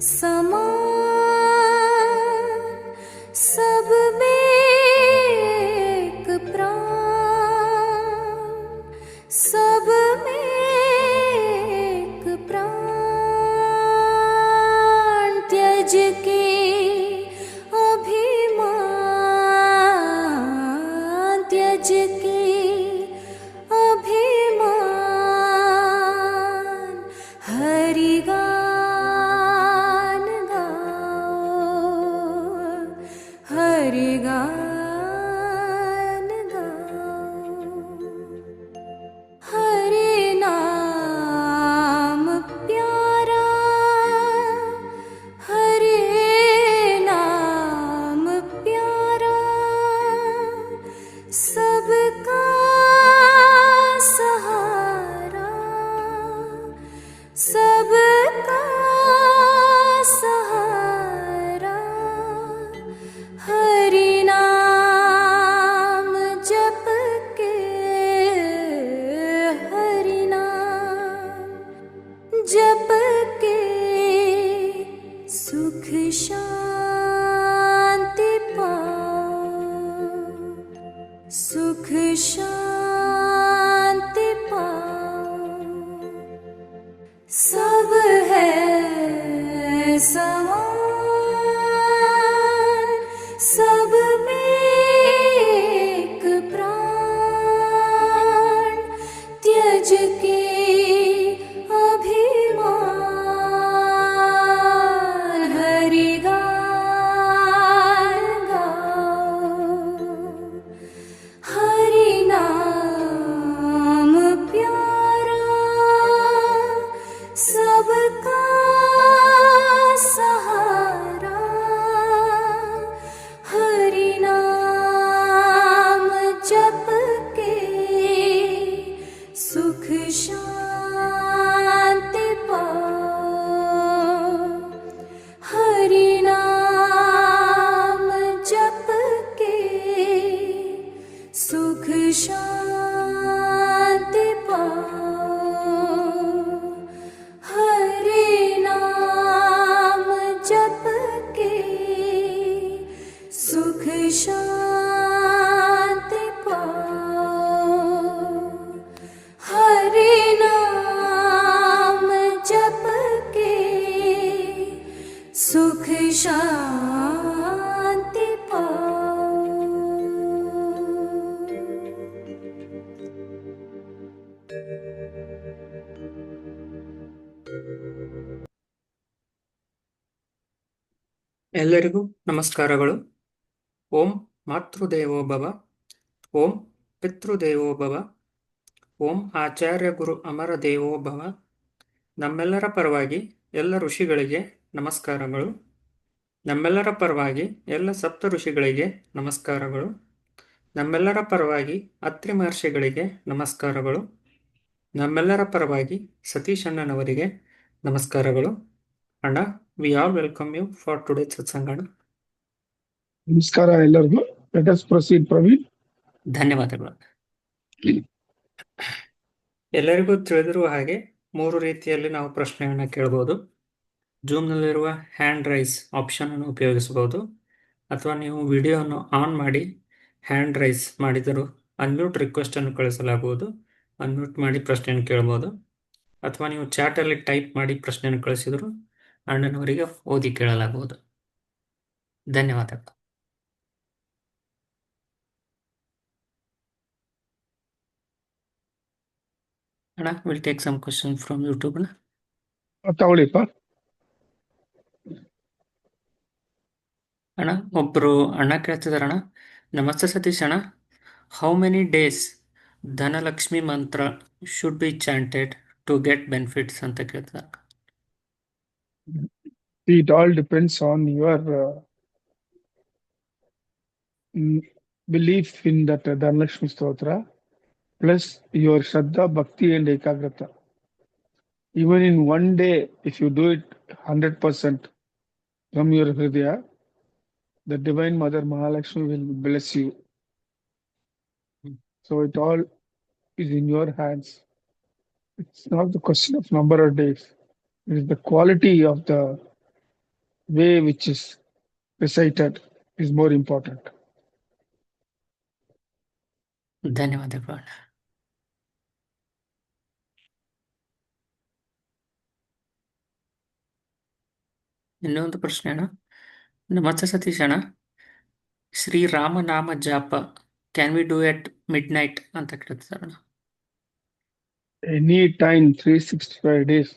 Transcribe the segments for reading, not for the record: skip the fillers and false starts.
समान सब में एक प्राण, सब में एक प्राण, त्यज के अभिमान, त्यज के अभिमान, हरि गान गाओ, हरि गान गाओ। हरि नाम प्यारा, हरि नाम प्यारा, सबका सहारा, सबका सहारा। हरि नाम जप के, हरि नाम जप के, सुख शांति पाओ, सुख शांति पाओ। सब है समान, सब में एक प्राण, त्यज के अभिमान, हरि गान गाओ, हरि नाम प्यारा, सबका सहारा। हरि नाम जप के, सुख शांति पाओ, हरि नाम जप के, सुख शांति पाओ, हरि नाम जप के, सुख शांति पाओ, हरि नाम जप के, सुख शांति पाओ। ಎಲ್ಲರಿಗೂ ನಮಸ್ಕಾರಗಳು. ಓಂ ಮಾತೃದೇವೋ ಭವ, ಓಂ ಪಿತೃದೇವೋ ಭವ, ಓಂ ಆಚಾರ್ಯ ಗುರು ಅಮರ ದೇವೋ ಭವ. ನಮ್ಮೆಲ್ಲರ ಪರವಾಗಿ ಎಲ್ಲ ಋಷಿಗಳಿಗೆ ನಮಸ್ಕಾರಗಳು. ನಮ್ಮೆಲ್ಲರ ಪರವಾಗಿ ಎಲ್ಲ ಸಪ್ತ ಋಷಿಗಳಿಗೆ ನಮಸ್ಕಾರಗಳು. ನಮ್ಮೆಲ್ಲರ ಪರವಾಗಿ ಅತ್ರಿ ಮಹರ್ಷಿಗಳಿಗೆ ನಮಸ್ಕಾರಗಳು. ನಮ್ಮೆಲ್ಲರ ಪರವಾಗಿ ಸತೀಶ್ ಅಣ್ಣನವರಿಗೆ ನಮಸ್ಕಾರಗಳು. ಅಣ್ಣ, we all welcome you for today ಸತ್ಸಂಗ. ನಮಸ್ಕಾರ ಎಲ್ಲರಿಗೂ. Let us proceed Praveen. ಧನ್ಯವಾದಗಳು. ಎಲ್ಲರಿಗೂ ತಿಳಿದಿರುವ ಹಾಗೆ 3 ರೀತಿಯಲ್ಲಿ ನಾವು ಪ್ರಶ್ನೆಯನ್ನು ಕೇಳಬಹುದು. ಜೂಮ್ನಲ್ಲಿರುವ ಹ್ಯಾಂಡ್ ರೈಸ್ ಆಪ್ಷನ್ ಅನ್ನು ಉಪಯೋಗಿಸಬಹುದು, ಅಥವಾ ನೀವು ವಿಡಿಯೋವನ್ನು ಆನ್ ಮಾಡಿ ಹ್ಯಾಂಡ್ ರೈಸ್ ಮಾಡಿದರೂ ಅನ್ಮ್ಯೂಟ್ ರಿಕ್ವೆಸ್ಟ್ ಅನ್ನು ಕಳಿಸಲಾಗುವುದು. ಅನ್ಮ್ಯೂಟ್ ಮಾಡಿ ಪ್ರಶ್ನೆಯನ್ನು ಕೇಳಬಹುದು, ಅಥವಾ ನೀವು ಚಾಟಲ್ಲಿ ಟೈಪ್ ಮಾಡಿ ಪ್ರಶ್ನೆಯನ್ನು ಕಳಿಸಿದರೂ ಅಣ್ಣನವರಿಗೆ ಓದಿ ಕೇಳಲಾಗುವುದು. ಧನ್ಯವಾದಗಳು. ಅಣ್ಣ, will take some question from YouTube. ತಗೊಳ್ಳಿಪ್ಪ. ಅಣ್ಣ, ಒಬ್ಬರು ಅಣ್ಣ ಕೇಳ್ತಿದಾರಣ್ಣ, ನಮಸ್ತೆ ಸತೀಶ್ ಅಣ್ಣ, how many days Dhanalakshmi mantra should be chanted to get benefits ಅಂತ ಕೇಳ್ತಿದ್ದಾರೆ. It all depends on your belief in that Dhanalakshmi Stotra, plus your Shraddha, Bhakti and Ekagrata. Even in one day, if you do it 100% from your Hridaya, the Divine Mother Mahalakshmi will bless you. So it all is in your hands. It's not the question of number of days. It is the quality of the way which is recited is more important. ಧನ್ಯವಾದಗಳು ಅಣ್ಣ. ಇನ್ನೊಂದು ಪ್ರಶ್ನೆ ಅಣ್ಣ. ಮತ್ತೆ ಸತೀಶ್ ಅಣ್ಣ, ಶ್ರೀರಾಮನಾಮ japa can we do at midnight ಅಂತ ಕೇಳ್ತಾರೆ ಅಣ್ಣ. Any time, 365 days,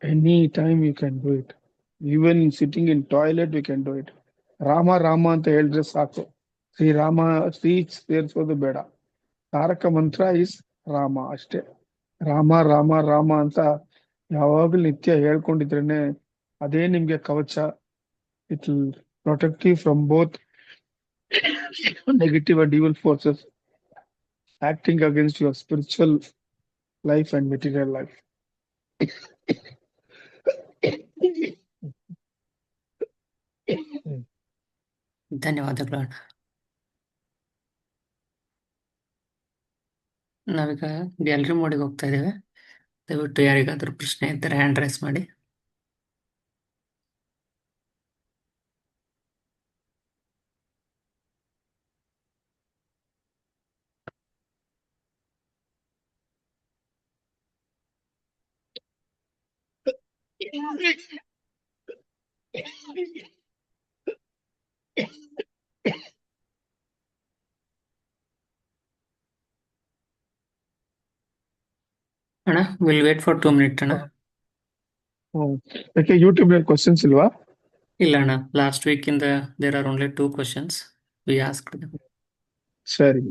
any time you can do it. Even sitting in toilet, you can do it. Rama Rama ಅಂತ ಹೇಳಿದ್ರೆ ಸಾಕು. ಶ್ರೀರಾಮ ಶ್ರೀ ಸೇರಿಸೋದು ಬೇಡ. ತಾರಕ ಮಂತ್ರ ಇಸ್ ರಾಮ ಅಷ್ಟೇ. ರಾಮ ರಾಮ ರಾಮ ಅಂತ ಯಾವಾಗಲೂ ನಿತ್ಯ ಹೇಳ್ಕೊಂಡಿದ್ರೇನೆ ಅದೇ ನಿಮ್ಗೆ ಕವಚ. It will protect you from both negative and evil forces acting against your spiritual life and material life. ಧನ್ಯವಾದಗಳು ಅಣ್ಣ. ನಾವೀಗ ಗ್ಯಾಲರಿ ಮೋಡಿಗೆ ಹೋಗ್ತಾ ಇದ್ದೇವೆ. ದಯವಿಟ್ಟು ಯಾರಿಗಾದ್ರೂ ಪ್ರಶ್ನೆ ಇದ್ದರೆ ಹ್ಯಾಂಡ್ ರೈಸ್ ಮಾಡಿ. ಅಣ್ಣ ವಿಲ್ ವೇಟ್ ಫಾರ್ 2 minutes ಅಣ್ಣ. ಯಾಕೆ ಯೂಟ್ಯೂಬ್ ನಲ್ಲಿ ಕ್ವಶನ್ಸ್ ಇಲ್ವಾ? ಇಲ್ಲ ಅಣ್ಣ, ಲಾಸ್ಟ್ ವೀಕ್ ಇಂದ there are only 2 questions we asked them. ಸರಿ.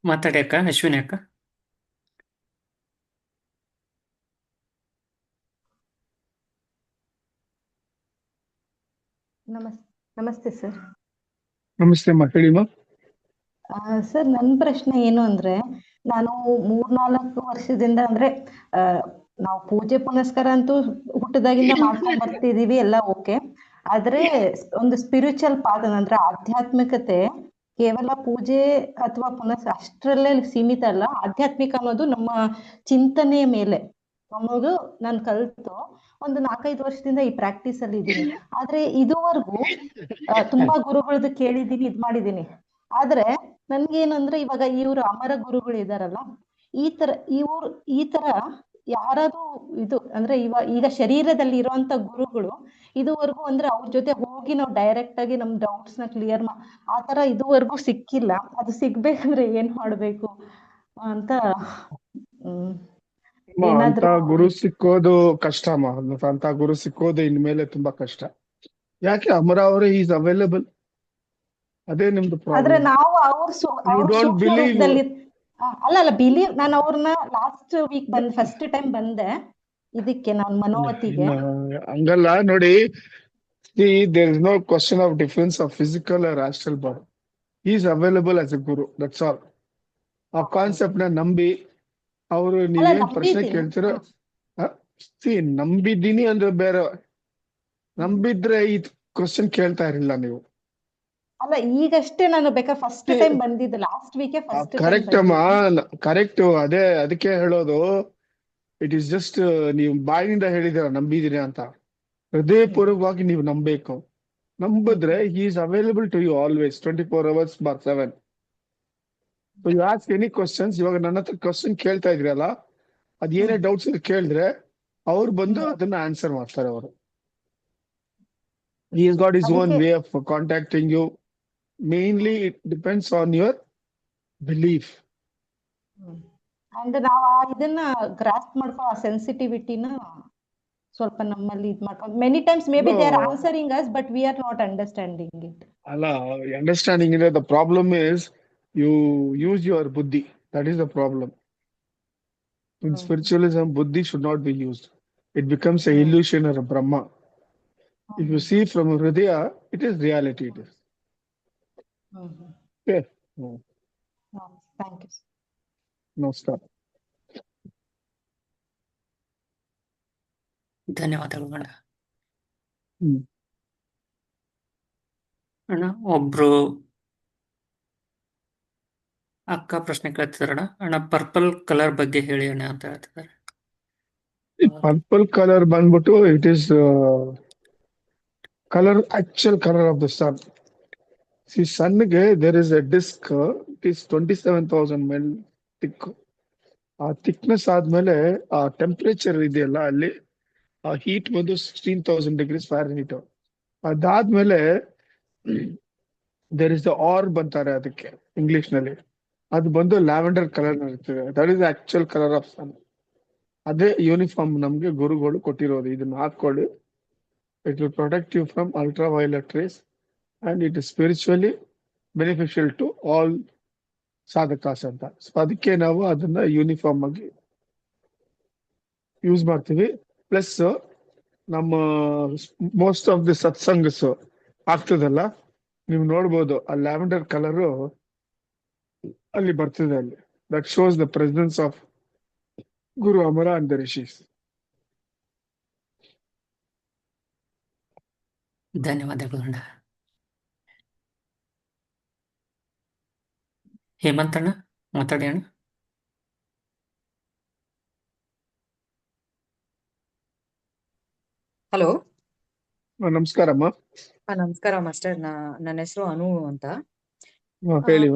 ಮಾತಾಡಿ ಅಕ್ಕ. ಅಶ್ವಿನಿ ಅಕ್ಕ. ನಮಸ್ತೆ ಸರ್. ನಮಸ್ತೆ ಅಮ್ಮ, ಹೇಳಿಮ್ಮ. ಸರ್, ನನ್ನ ಪ್ರಶ್ನೆ ಏನು ಅಂದ್ರೆ, ನಾನು 3-4 ವರ್ಷದಿಂದ ಅಂದ್ರೆ ನಾವು ಪೂಜೆ ಪುನಸ್ಕಾರ ಅಂತೂ ಹುಟ್ಟದಾಗಿಂದ ಮಾಡ್ಕೊಂಡ್ ಬರ್ತಿದೀವಿ, ಎಲ್ಲ ಓಕೆ. ಆದ್ರೆ ಒಂದು ಸ್ಪಿರಿಚುವಲ್ ಪಾತ್ ಅಂದ್ರೆ ಆಧ್ಯಾತ್ಮಿಕತೆ ಕೇವಲ ಪೂಜೆ ಅಥವಾ ಅಷ್ಟರಲ್ಲೇ ಸೀಮಿತ ಅಲ್ಲ. ಆಧ್ಯಾತ್ಮಿಕ ಅನ್ನೋದು ನಮ್ಮ ಚಿಂತನೆಯ ಮೇಲೆ ಅನ್ನೋದು ನಾನು ಕಲ್ತು ಒಂದು 4-5 ವರ್ಷದಿಂದ ಈ ಪ್ರಾಕ್ಟೀಸ್ ಅಲ್ಲಿ ಇದ್ದೀನಿ. ಆದ್ರೆ ಇದುವರೆಗೂ ತುಂಬಾ ಗುರುಗಳದ್ದು ಕೇಳಿದೀನಿ, ಇದ್ ಮಾಡಿದೀನಿ. ಆದ್ರೆ ನನ್ಗೇನಂದ್ರೆ ಇವಾಗ ಇವ್ರು ಅಮರ ಗುರುಗಳು ಇದಾರಲ್ಲ, ಈ ತರ ಯಾರಾದ್ರೂ ಇದು ಅಂದ್ರೆ ಈಗ ಶರೀರದಲ್ಲಿ ಇರುವಂತ ಗುರುಗಳು ಇದುವರೆಗೂ ಅಂದ್ರೆ ಅವ್ರ ಜೊತೆ ಹೋಗಿ ನಾವು ಡೈರೆಕ್ಟ್ ಆಗಿ ನಮ್ ಡೌಟ್ಸ್ ನ ಕ್ಲಿಯರ್ ಆ ತರ ಇದುವರೆಗೂ ಸಿಕ್ಕಿಲ್ಲ. ಅದು ಸಿಗ್ಬೇಕಂದ್ರೆ ಏನ್ ಮಾಡ್ಬೇಕು ಅಂತ ಅಂತ ಗುರು ಸಿಕ್ಕೋದು ಕಷ್ಟ ಅಮ್ಮ. ಅಂತ ಗುರು ಸಿಕ್ಕೋದು ಇನ್ಮೇಲೆ ತುಂಬಾ ಕಷ್ಟ. ಯಾಕೆ ಅಮರ ಅವರೇ ಈಸ್ ಅವೈಲೇಬಲ್, ಅದೇ ನಿಮ್ದು ಆದ್ರೆ ಪ್ರಾಬ್ಲಮ್. ನಾವು ಅಲ್ಲ ಬಿಲೀವ್. ನಾನು ಅವ್ರನ್ನ ಲಾಸ್ಟ್ ವೀಕ್ ಫಸ್ಟ್ ಟೈಮ್ ಬಂದೆ ಇದಕ್ಕೆ ನಾನು ಮನೋವತಿಗೆ. ಹಂಗಲ್ಲ ನೋಡಿ, there is no question of difference of physical or astral body. He is available as a guru, that's all. ಆ ಕಾನ್ಸೆಪ್ಟ್ ನ ನಂಬಿ ಅವರು ನೀವೇನ್ ಪ್ರಶ್ನೆ ಕೇಳ್ತಿರೋ ನಂಬಿದ್ದೀನಿ ಅಂದ್ರೆ ಬೇರೆ. ನಂಬಿದ್ರೆ ಈ ಕ್ವಶನ್ ಕೇಳ್ತಾ ಇರಲಿಲ್ಲ ನೀವು. ಅಲ್ಲ, ಈಗಷ್ಟೇ ನಾನು ಬೇಕಾದ್ರೆ ಫಸ್ಟ್ ಟೈಮ್ ಬಂದಿದ್ದು, ಲಾಸ್ಟ್ ವೀಕೆ ಫಸ್ಟ್ ಟೈಮ್. ಕರೆಕ್ಟ್ ಅಮ್ಮ, ಕರೆಕ್ಟ್. ಅದಕ್ಕೆ ಹೇಳೋದು, ಇಟ್ ಇಸ್ ಜಸ್ಟ್ ನೀವು ಬಾಯಿಂದ ಹೇಳಿದಿರ ನಂಬಿದಿರಿ ಅಂತ. ಹೃದಯಪೂರ್ವಕವಾಗಿ ನೀವು ನಂಬೇಕು. ನಂಬಿದ್ರೆ he is available to you always 24 hours/7. So you ask any questions. ಇವಾಗ ನನ್ನ ಹತ್ರ ಕ್ವಶನ್ ಕೇಳ್ತಾ ಇದ್ರಲ್ಲ, ಅದೇನೇ ಡೌಟ್ಸ್ ಕೇಳಿದ್ರೆ ಅವ್ರು ಬಂದು ಅದನ್ನ ಆನ್ಸರ್ ಮಾಡ್ತಾರೆ. ಅವರು he has got his own way of contacting you. Mainly it depends on your belief. And ನಾವು ಇದನ್ನ ಗ್ರಾಸ್ಪ್ ಮಾಡ್ಕೋ ಆ ಸೆನ್ಸಿಟಿವಿಟಿನ ಸ್ವಲ್ಪ ನಮ್ಮಲ್ಲಿ ಇದು ಮಾಡ್ಕೊಂಡು many times may be they are answering us but we are not understanding it. ಅಲ್ಲ, understanding ಇದೆ. The problem is you use your buddhi. That is the problem. In spiritualism, buddhi should not be used. It becomes a illusion or a brahma. If you see from Hridaya, it is reality. It is. Okay. Thank you. ನಮಸ್ಕಾರ. ಧನ್ಯವಾದಗಳು. ಅಣ್ಣ ಒಬ್ರು ಅಕ್ಕ ಪ್ರಶ್ನೆ ಕೇಳ್ತಿದಾರಣ್ಣ. ಅಣ್ಣ purple colour ಬಗ್ಗೆ ಹೇಳಿ ಅಣ್ಣ ಅಂತ ಹೇಳ್ತಿದ್ದಾರೆ. ಪರ್ಪಲ್ ಕಲರ್ ಬಂದ್ಬಿಟ್ಟು it is colour actual colour of the sun. ಸಿ ಸನ್ಗೆ there is a disc, it is 27,000 mile thick. ಆ ಥಿಕ್ನೆಸ್ ಆದ್ಮೇಲೆ ಆ ಟೆಂಪರೇಚರ್ ಇದೆಯಲ್ಲ ಅಲ್ಲಿ ಆ ಹೀಟ್ ಬಂದು 16,000 degrees Fahrenheit. ಅದಾದ್ಮೇಲೆ ದೇರ್ ಇಸ್ ದ ಆರ್ಬ್ ಅಂತಾರೆ ಅದಕ್ಕೆ ಇಂಗ್ಲಿಷ್ ನಲ್ಲಿ. ಅದು ಬಂದು ಲ್ಯಾವೆಂಡರ್ ಕಲರ್ ಇರ್ತದೆ. That is actual colour of sun. ಅದೇ ಯೂನಿಫಾರ್ಮ್ ನಮ್ಗೆ ಗುರುಗಳು ಕೊಟ್ಟಿರೋದು. ಇದನ್ನ ಹಾಕೊಳ್ಳಿ, it will protect you from ultraviolet rays and it is spiritually beneficial to all sadhakas ಅಂತ. ಸೊ ಅದಕ್ಕೆ ನಾವು ಅದನ್ನ ಯೂನಿಫಾರ್ಮ್ ಆಗಿ ಯೂಸ್ ಮಾಡ್ತೀವಿ. ಪ್ಲಸ್ ನಮ್ಮ ಮೋಸ್ಟ್ ಆಫ್ ದಿ ಸತ್ಸಂಗಸ್ ಆಗ್ತದಲ್ಲ, ನೀವು ನೋಡ್ಬೋದು ಆ ಲ್ಯಾವೆಂಡರ್ ಕಲರು ಅಲ್ಲಿ ಬರ್ತದೆ. ಅಲ್ಲಿ that shows the presence of guru Amara and the rishis. ಧನ್ಯವಾದಗಳು ಅಣ್ಣ. ಹೇಮಂತ್ ಅಣ್ಣ ಮಾತಾಡಿ ಅಣ್ಣ. ಹಲೋ. ನಮಸ್ಕಾರಮ್ಮ. ನಮಸ್ಕಾರ ಮಾಸ್ಟರ್. ನನ್ನ ಹೆಸರು ಅನು ಅಂತ. ಹೇಳಿ.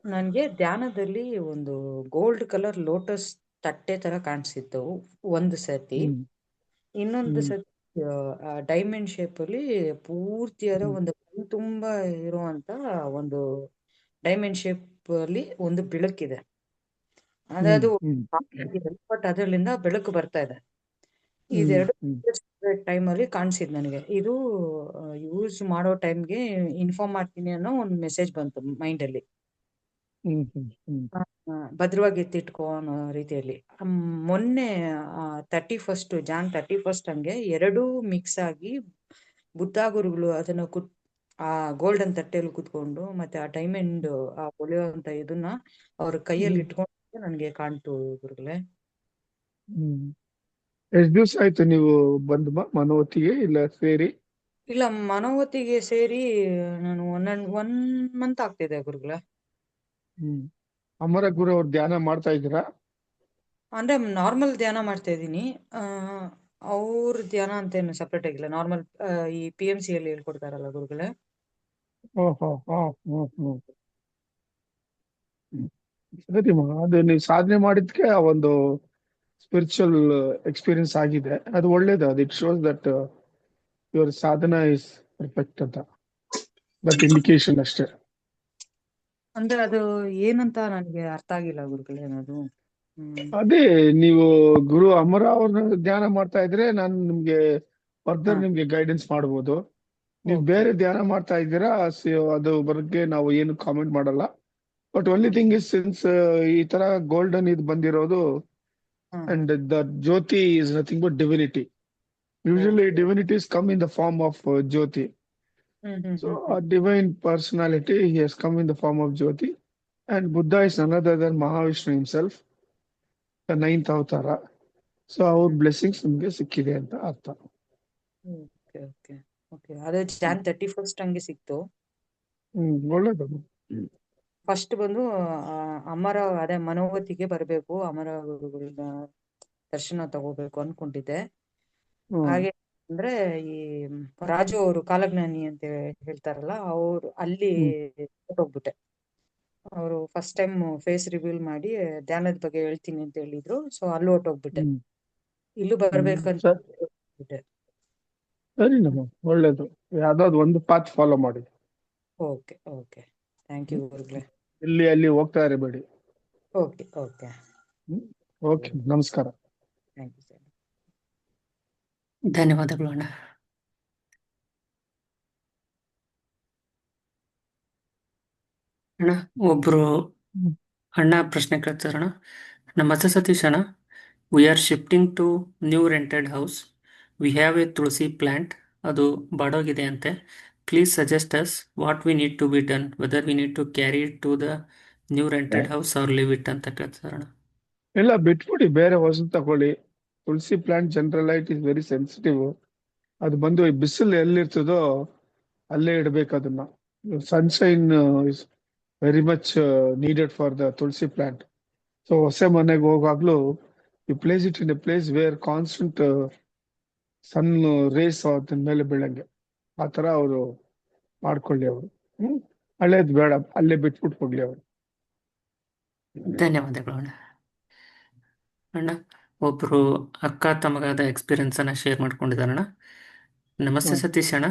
ನನ್ಗೆ ಧ್ಯಾನದಲ್ಲಿ ಒಂದು ಗೋಲ್ಡ್ ಕಲರ್ ಲೋಟಸ್ ತಟ್ಟೆ ತರ ಕಾಣಿಸಿತ್ತು ಒಂದು ಸತಿ. ಇನ್ನೊಂದು ಸತಿ ಡೈಮಂಡ್ ಶೇಪ್ ಅಲ್ಲಿ ಪೂರ್ತಿಯಾದ ಒಂದು ಕೈ ತುಂಬಾ ಇರುವಂತ ಒಂದು ಡೈಮಂಡ್ ಶೇಪ್ ಅಲ್ಲಿ ಒಂದು ಬೆಳಕಿದೆ. ಅದು ಬಟ್ ಅದರಿಂದ ಬೆಳಕು ಬರ್ತಾ ಇದೆ. ಇದೆರಡು ಟೈಮ್ ಅಲ್ಲಿ ಕಾಣಿಸಿದ್ ನನಗೆ. ಇದು ಯೂಸ್ ಮಾಡೋ ಟೈಮ್ಗೆ ಇನ್ಫಾರ್ಮ್ ಮಾಡ್ತೀನಿ ಅನ್ನೋ ಒಂದು ಮೆಸೇಜ್ ಬಂತು ಮೈಂಡ್ ಅಲ್ಲಿ. ಭದ್ರವಾಗಿ ಎತ್ತಿಟ್ಕೋ ಅನ್ನೋ ರೀತಿಯಲ್ಲಿ. ಮೊನ್ನೆ 31 ಜಾನ್ 31 ಹಂಗೆ ಎರಡೂ ಮಿಕ್ಸ್ ಆಗಿ ಬುದ್ಧ ಗುರುಗಳು ಅದನ್ನ ಆ ಗೋಲ್ಡನ್ ತಟ್ಟೆಯಲ್ಲಿ ಕುತ್ಕೊಂಡು ಮತ್ತೆ ಆ ಡೈಮಂಡ್ ಆ ಹೊಳೆಯುವಂತ ಇದನ್ನ ಅವ್ರ ಕೈಯಲ್ಲಿ ಇಟ್ಕೊಂಡು ನನ್ಗೆ ಕಾಣ್ತು ಗುರುಗಳೇ. ಎಷ್ಟು ದಿವಸ ಆಯ್ತು ನೀವು ಬಂದು ಮನೋವತಿಗೆ ಇಲ್ಲ ಸೇರಿ? ಇಲ್ಲ, ಮನೋವತಿಗೆ ಸೇರಿ ನಾನು 1 ಮಂತ್ ಆಗ್ತಿದೆ ಗುರುಗಳೇ. ಅಮರ ಗುರು ಅವ್ರ ಧ್ಯಾನ ಮಾಡ್ತಾ ಇದ್ದೀರಾ? ಅಂದ್ರೆ ನಾರ್ಮಲ್ ಧ್ಯಾನ ಮಾಡ್ತಾ ಇದ್ದೀನಿ. ಅವ್ರ ಧ್ಯಾನ ಅಂತೇನು ಸಪ್ರೇಟ್ ಆಗಿಲ್ಲ. ನಾರ್ಮಲ್ ಈ PMC ಅಲ್ಲಿ ಹೇಳ್ಕೊಡ್ತಾರಲ್ಲ ಗುರುಗಳೇ. ಸರಿಮ್ಮ, ಅದು ನೀವು ಸಾಧನೆ ಮಾಡಿದ್ಕೆ ಆ ಒಂದು ಸ್ಪಿರಿಚುವಲ್ ಎಕ್ಸ್ಪೀರಿಯನ್ಸ್ ಆಗಿದೆ. ಅದು ಒಳ್ಳೇದು. ಅದು ಇಟ್ ಶೋಸ್ ದಟ್ ಯುವರ್ ಸಾಧನ ಇಸ್ ಪರ್ಫೆಕ್ಟ್ ಅಂತ. ದಟ್ ಇಂಡಿಕೇಶನ್ ಅಷ್ಟೇ. ಅಂದ್ರೆ ಅದು ಏನಂತ ನನಗೆ ಅರ್ಥ ಆಗಿಲ್ಲ ಗುರುಗಳೇ. ಅದು ಅದೇ ನೀವು ಗುರು ಅಮರ ಅವ್ರನ್ನ ಧ್ಯಾನ ಮಾಡ್ತಾ ಇದ್ರೆ ನಾನು ನಿಮ್ಗೆ ಫರ್ದರ್ ನಿಮ್ಗೆ ಗೈಡೆನ್ಸ್ ಮಾಡ್ಬೋದು. ನೀವು ಬೇರೆ ಧ್ಯಾನ ಮಾಡ್ತಾ ಇದ್ದೀರಾ, ಅದು ಬಗ್ಗೆ ನಾವು ಏನು ಕಾಮೆಂಟ್ ಮಾಡಲ್ಲ. But only thing is since ಈ ತರ ಗೋಲ್ಡನ್ ಇದು ಬಂದಿರೋದು and the jyoti is nothing but divinity. Usually divinities come in the form of jyoti. So a divine personality, he has come in the form of Jyoti, and Buddha is none other than Mahavishnu himself, the 9th avatar. So our blessings ನಿಮ್ಗೆ ಸಿಕ್ಕಿದೆ ಅಂತ ಅರ್ಥ. ಅದೇ John 31 ಹಂಗೆ ಸಿಕ್ತು. ಒಳ್ಳೇದು. First ಬಂದು ಅಮರ ಅದೇ ಮನೋವತಿಗೆ ಬರ್ಬೇಕು, ಅಮರ ಗುರುಗಳ ದರ್ಶನ ತಗೋಬೇಕು ಅನ್ಕೊಂಡಿದ್ದೆ. ಹಾಗೆ ಅಂದ್ರೆ ಈ ರಾಜು ಅವರು ಕಾಲಜ್ಞಾನಿ ಅಂತ ಹೇಳ್ತಾರಲ್ಲ, ಅವ್ರು ಅಲ್ಲಿ ಹೋಗ್ಬಿಟ್ಟೆ. ಅವರು ಫಸ್ಟ್ ಟೈಮ್ ಫೇಸ್ ರಿವೀಲ್ ಮಾಡಿ ಧ್ಯಾನದ ಬಗ್ಗೆ ಹೇಳ್ತೀನಿ ಅಂತ ಹೇಳಿದ್ರು. ಸೊ ಅಲ್ಲಿ ಹೊಟ್ಟೋಗ್ಬಿಟ್ಟೆ. ಇಲ್ಲೂ ಬರ್ಬೇಕಂತ ಸರಿ ನಮ್ಮ ಒಳ್ಳೇದು. ಯಾವ್ದಾದ್ರು ಒಂದು ಪಾತ್ ಫಾಲೋ ಮಾಡಿ. ಓಕೆ ಓಕೆ, ಥ್ಯಾಂಕ್ ಯು ಗುರುಗಳೇ. ಇಲ್ಲಿ ಅಲ್ಲಿ ಹೋಗ್ತಾ ಇರಬೇಡಿ. ಓಕೆ ಓಕೆ ಓಕೆ, ನಮಸ್ಕಾರ. Thank you sir. ಧನ್ಯವಾದಗಳು ಅಣ್ಣ. ಅಣ್ಣ ಒಬ್ರು ಅಣ್ಣ ಪ್ರಶ್ನೆ ಕೇಳ್ತಾರಣ್ಣ. ನಮಸ್ತೆ ಸತೀಶ್ ಅಣ್ಣ, we are shifting to new rented house. We have a tulsi plant, ಅದು ಬಾಡೋಗಿದೆ ಅಂತೆ. Please suggest us what we need to be done, whether we need to carry it to the new rented house or leave it ಅಂತ ಕೇಳ್ತಾರಣ್ಣ. ಇಲ್ಲ, ಬಿಟ್ಬಿಡಿ, ಬೇರೆ ಹೊಸ ತಗೊಳ್ಳಿ. Tulsi plant general it is very sensitive. ಅದು ಬಂದು ಬಿಸಿಲು ಎಲ್ಲಿರ್ತದೋ ಅಲ್ಲೇ ಇಡ್ಬೇಕು ಅದನ್ನ. Sunshine is very much needed for the Tulasi plant. So ಹೊಸ ಮನೆಗೆ ಹೋಗಾಗ್ಲೂ you place it in a place where constant sun rays ಅದ್ರ ಮೇಲೆ ಬೀಳಂಗೆ ಆ ತರ ಅವರು ಮಾಡ್ಕೊಳ್ಳಿ ಅವರು. ಹಳೇದ್ ಬೇಡ, ಅಲ್ಲೇ ಬಿಟ್ಬಿಟ್ಟು ಹೋಗ್ಲಿ ಅವರು. ಧನ್ಯವಾದಗಳು ಅಣ್ಣ. ಅಣ್ಣ, ಒಬ್ರು ಅಕ್ಕ ತಮಗಾದ ಎಕ್ಸ್ಪೀರಿಯನ್ಸ್ ಅನ್ನ ಶೇರ್ ಮಾಡ್ಕೊಂಡಿದ್ದಾರಣ್ಣ. ನಮಸ್ತೆ ಹ್ಮ್. ಸತೀಶ್ ಅಣ್ಣ.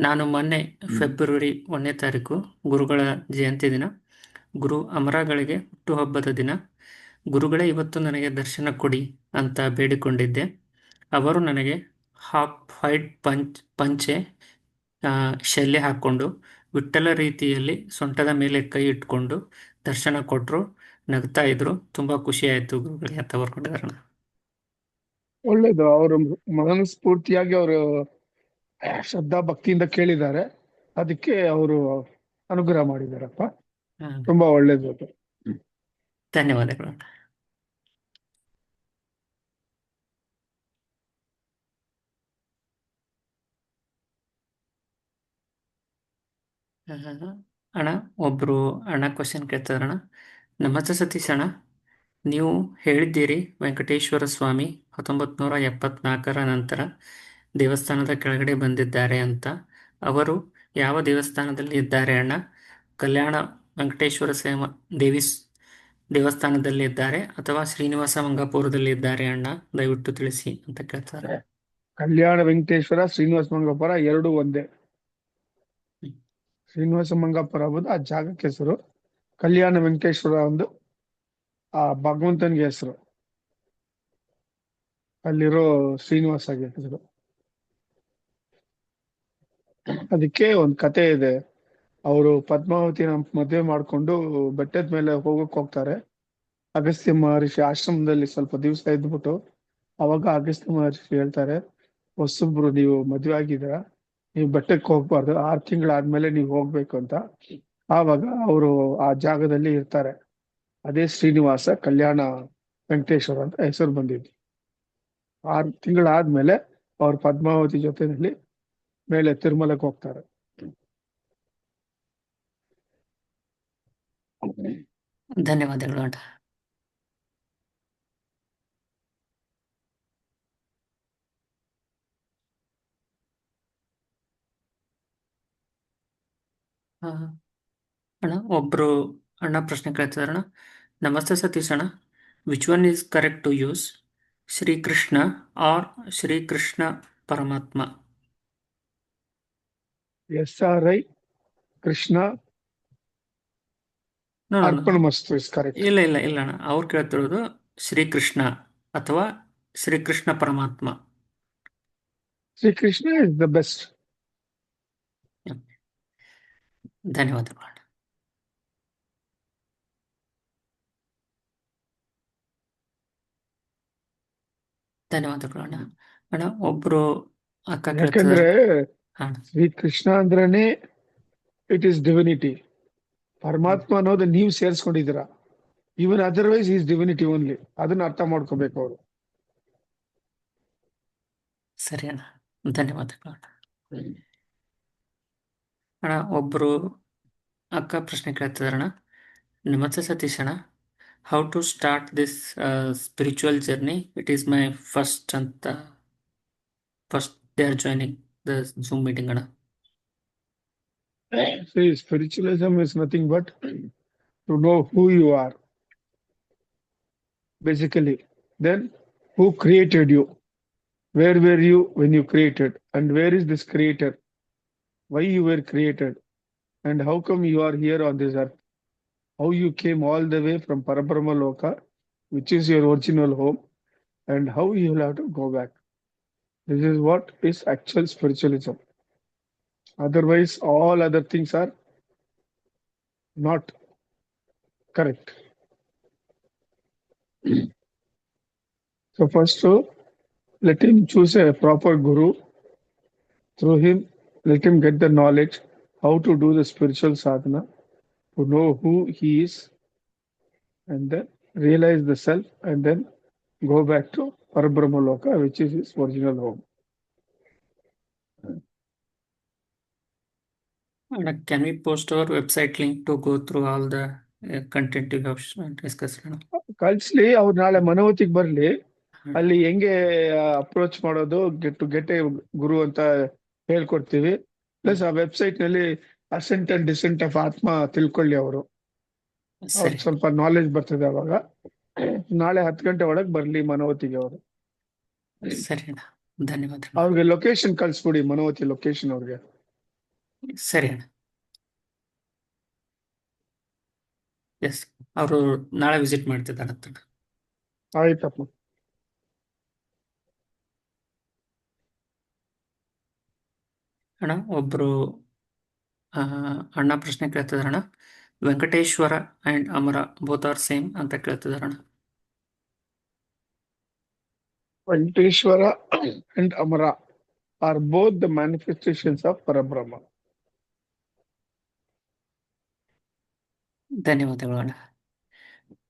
ನಾನು ಮೊನ್ನೆ ಫೆಬ್ರವರಿ 1ನೇ ತಾರೀಕು ಗುರುಗಳ ಜಯಂತಿ ದಿನ, ಗುರು ಅಮರಗಳಿಗೆ ಹುಟ್ಟುಹಬ್ಬದ ದಿನ, ಗುರುಗಳೇ ಇವತ್ತು ನನಗೆ ದರ್ಶನ ಕೊಡಿ ಅಂತ ಬೇಡಿಕೊಂಡಿದ್ದೆ. ಅವರು ನನಗೆ ಹಾಫ್ ವೈಟ್ ಪಂಚೆ ಶಲ್ಯ ಹಾಕ್ಕೊಂಡು ವಿಠ್ಠಲ ರೀತಿಯಲ್ಲಿ ಸೊಂಟದ ಮೇಲೆ ಕೈ ಇಟ್ಕೊಂಡು ದರ್ಶನ ಕೊಟ್ಟರು, ನಗ್ತಾ ಇದ್ರು. ತುಂಬಾ ಖುಷಿ ಆಯ್ತು ಗುರುಗಳಿಗೆ ಅಂತ ಬರ್ಕೊಂಡಿದಾರಣ. ಒಳ್ಳೇದು, ಅವರು ಮನಸ್ಫೂರ್ತಿಯಾಗಿ ಅವರು ಶ್ರದ್ಧಾ ಭಕ್ತಿಯಿಂದ ಕೇಳಿದ್ದಾರೆ, ಅದಕ್ಕೆ ಅವರು ಅನುಗ್ರಹ ಮಾಡಿದಾರಪ್ಪ. ತುಂಬಾ ಒಳ್ಳೇದು ಅದು. ಧನ್ಯವಾದಗಳು. ಅಣ್ಣ, ಒಬ್ರು ಅಣ್ಣ ಕ್ವಶನ್ ಕೇಳ್ತಾರಣ್ಣ. ನಮಸ್ತೆ ಸತೀಶ್ ಅಣ್ಣ, ನೀವು ಹೇಳಿದ್ದೀರಿ ವೆಂಕಟೇಶ್ವರ ಸ್ವಾಮಿ 1974 ನಂತರ ದೇವಸ್ಥಾನದ ಕೆಳಗಡೆ ಬಂದಿದ್ದಾರೆ ಅಂತ. ಅವರು ಯಾವ ದೇವಸ್ಥಾನದಲ್ಲಿ ಇದ್ದಾರೆ ಅಣ್ಣ? ಕಲ್ಯಾಣ ವೆಂಕಟೇಶ್ವರ ದೇವಸ್ಥಾನದಲ್ಲಿ ಇದ್ದಾರೆ ಅಥವಾ ಶ್ರೀನಿವಾಸ ಮಂಗಾಪುರದಲ್ಲಿ ಇದ್ದಾರೆ ಅಣ್ಣ? ದಯವಿಟ್ಟು ತಿಳಿಸಿ ಅಂತ ಕೇಳ್ತಾರೆ. ಕಲ್ಯಾಣ ವೆಂಕಟೇಶ್ವರ, ಶ್ರೀನಿವಾಸ ಮಂಗಾಪುರ ಎರಡು ಒಂದೇ. ಶ್ರೀನಿವಾಸ ಮಂಗಾಪುರ ಅನ್ನೋದು ಆ ಜಾಗಕ್ಕೆ ಹೆಸರು, ಕಲ್ಯಾಣ ವೆಂಕಟೇಶ್ವರ ಒಂದು ಆ ಭಗವಂತನಿಗೆ ಹೆಸರು, ಅಲ್ಲಿರೋ ಶ್ರೀನಿವಾಸಗೆ ಹೆಸರು. ಅದಕ್ಕೆ ಒಂದ್ ಕತೆ ಇದೆ. ಅವರು ಪದ್ಮಾವತಿನ ಮದುವೆ ಮಾಡ್ಕೊಂಡು ಬೆಟ್ಟದ ಮೇಲೆ ಹೋಗ್ತಾರೆ. ಅಗಸ್ತ್ಯ ಮಹರ್ಷಿ ಆಶ್ರಮದಲ್ಲಿ ಸ್ವಲ್ಪ ದಿವಸ ಇದ್ಬಿಟ್ಟು ಅವಾಗ ಅಗಸ್ತ್ಯ ಮಹರ್ಷಿ ಹೇಳ್ತಾರೆ, ಹೊಸಬ್ರು ನೀವು ಮದುವೆ ಆಗಿದ್ದೀರಾ, ನೀವು ಬೆಟ್ಟಕ್ಕೆ ಹೋಗ್ಬಾರ್ದು, 6 ತಿಂಗಳಾದ್ಮೇಲೆ ನೀವು ಹೋಗ್ಬೇಕು ಅಂತ. ಆವಾಗ ಅವರು ಆ ಜಾಗದಲ್ಲಿ ಇರ್ತಾರೆ. ಅದೇ ಶ್ರೀನಿವಾಸ ಕಲ್ಯಾಣ ವೆಂಕಟೇಶ್ವರ ಅಂತ ಹೆಸರು ಬಂದಿದ್ದು. 6 ತಿಂಗಳಾದ್ಮೇಲೆ ಅವ್ರು ಪದ್ಮಾವತಿ ಜೊತೆನಲ್ಲಿ ಮೇಲೆ ತಿರುಮಲಕ್ಕೆ ಹೋಗ್ತಾರೆ. ಧನ್ಯವಾದಗಳು ಅಣ್ಣ. ಅಣ್ಣ, ಒಬ್ರು ಅಣ್ಣ ಪ್ರಶ್ನೆ ಕೇಳ್ತಿದಾರಣ್ಣ. ನಮಸ್ತೆ ಸತೀಶ್ ಅಣ್ಣ, which one is correct to use, Srikrishna or Srikrishna Paramatma? SRI Krishna ಅರ್ಪಣಮಸ್ತು ಇಸ್ ಕರೆಕ್ಟ್. ಇಲ್ಲ ಇಲ್ಲ ಇಲ್ಲ ಅಣ್ಣ, ಅವ್ರು ಕೇಳ್ತಿರೋದು ಶ್ರೀಕೃಷ್ಣ ಅಥವಾ ಶ್ರೀಕೃಷ್ಣ ಪರಮಾತ್ಮ. Shrikrishna is the best. ಧನ್ಯವಾದಗಳು ಅಣ್ಣ. ಧನ್ಯವಾದಗಳು ಅಣ್ಣ. ಅಣ್ಣ, ಒಬ್ರು ಅಕ್ಕ ಯಾಕಂದ್ರೆ ಹಾ ಶ್ರೀಕೃಷ್ಣ ಅಂದ್ರೇನೆ ಇಟ್ ಈಸ್ ಡಿವಿನಿಟಿ. ಪರಮಾತ್ಮ ಅನ್ನೋದು ನೀವು ಸೇರಿಸ್ಕೊಂಡಿದ್ದೀರಾ. ಇವನ್ ಅದರ್ವೈಸ್ ಈಸ್ ಡಿವಿನಿಟಿ ಓನ್ಲಿ. ಅದನ್ನ ಅರ್ಥ ಮಾಡ್ಕೋಬೇಕು ಅವರು. ಸರಿ ಅಣ್ಣ, ಧನ್ಯವಾದಗಳು ಅಣ್ಣ. ಅಣ್ಣ, ಒಬ್ರು ಅಕ್ಕ ಪ್ರಶ್ನೆ ಕೇಳ್ತಿದಾರಣ್ಣ. ನಮಸ್ತೆ ಸತೀಶ್ ಅಣ್ಣ, how to start this spiritual journey? It is my first ಅಂತ they are joining the Zoom meeting ಅಣ್ಣ. See, spiritualism is nothing but to know who you are. Basically, then who created you? Where were you when you created? And where is this creator? Why you were created? And how come you are here on this earth? How you came all the way from Parabrahma Loka, which is your original home, and how you will have to go back. This is what is actual spiritualism. Otherwise, all other things are not correct. So first, let him choose a proper guru. Through him, let him get the knowledge how to do the spiritual sadhana, to know who he is, and then realize the self, and then go back to Parabrahma Loka, which is his original home. Can we post our website link to go through all the content you have discussed? ಕಳ್ಸ್ಲಿ, ಅವ್ರು ನಾಳೆ ಮನೋತಿಗೆ ಬರ್ಲಿ. ಅಲ್ಲಿ ಹೆಂಗೆ approach ಮಾಡೋದು, get A ಗುರು ಅಂತ ಹೇಳ್ಕೊಡ್ತೀವಿ. Plus ಆ website ನಲ್ಲಿ ಅಸೆಂಟ್ ಅಂಡ್ ಡಿಸೆಂಟ್ ಆಫ್ ಆತ್ಮ ತಿಳ್ಕೊಳ್ಳಿ ಅವರು. ಸರಿ ಸ್ವಲ್ಪ ನಾಲೆಜ್ ಬರ್ತದೆ ಅವಾಗ. ನಾಳೆ 10 ಗಂಟೆ ಒಳಗೆ ಬರ್ಲಿ ಮನೋತಿಗೆ ಅವರು. ಸರಿ ಅಣ್ಣ, ಧನ್ಯವಾದ. ಅವ್ರಿಗೆ ಲೊಕೇಶನ್ ಕಳ್ಸ್ಬಿಡಿ, ಮನೋತಿ ಲೊಕೇಶನ್ ಅವ್ರಿಗೆ. ಸರಿ ಅಣ್ಣ. ಎಸ್, ಅವರು ನಾಳೆ ವಿಸಿಟ್ ಮಾಡ್ತಿದ್ದಾರೆ. ಆಯ್ತಪ್ಪ. ಅಣ್ಣ, ಒಬ್ರು ಅಣ್ಣ ಪ್ರಶ್ನೆ ಕೇಳ್ತಿದಾರಣ್ಣ. Venkateshwara and Amara both are same ಅಂತ ಕೇಳ್ತಿದಾರಣ್ಣ. Venkateshwara and Amara are both the manifestations of Parabrahma. ಧನ್ಯವಾದಗಳು ಅಣ್ಣ.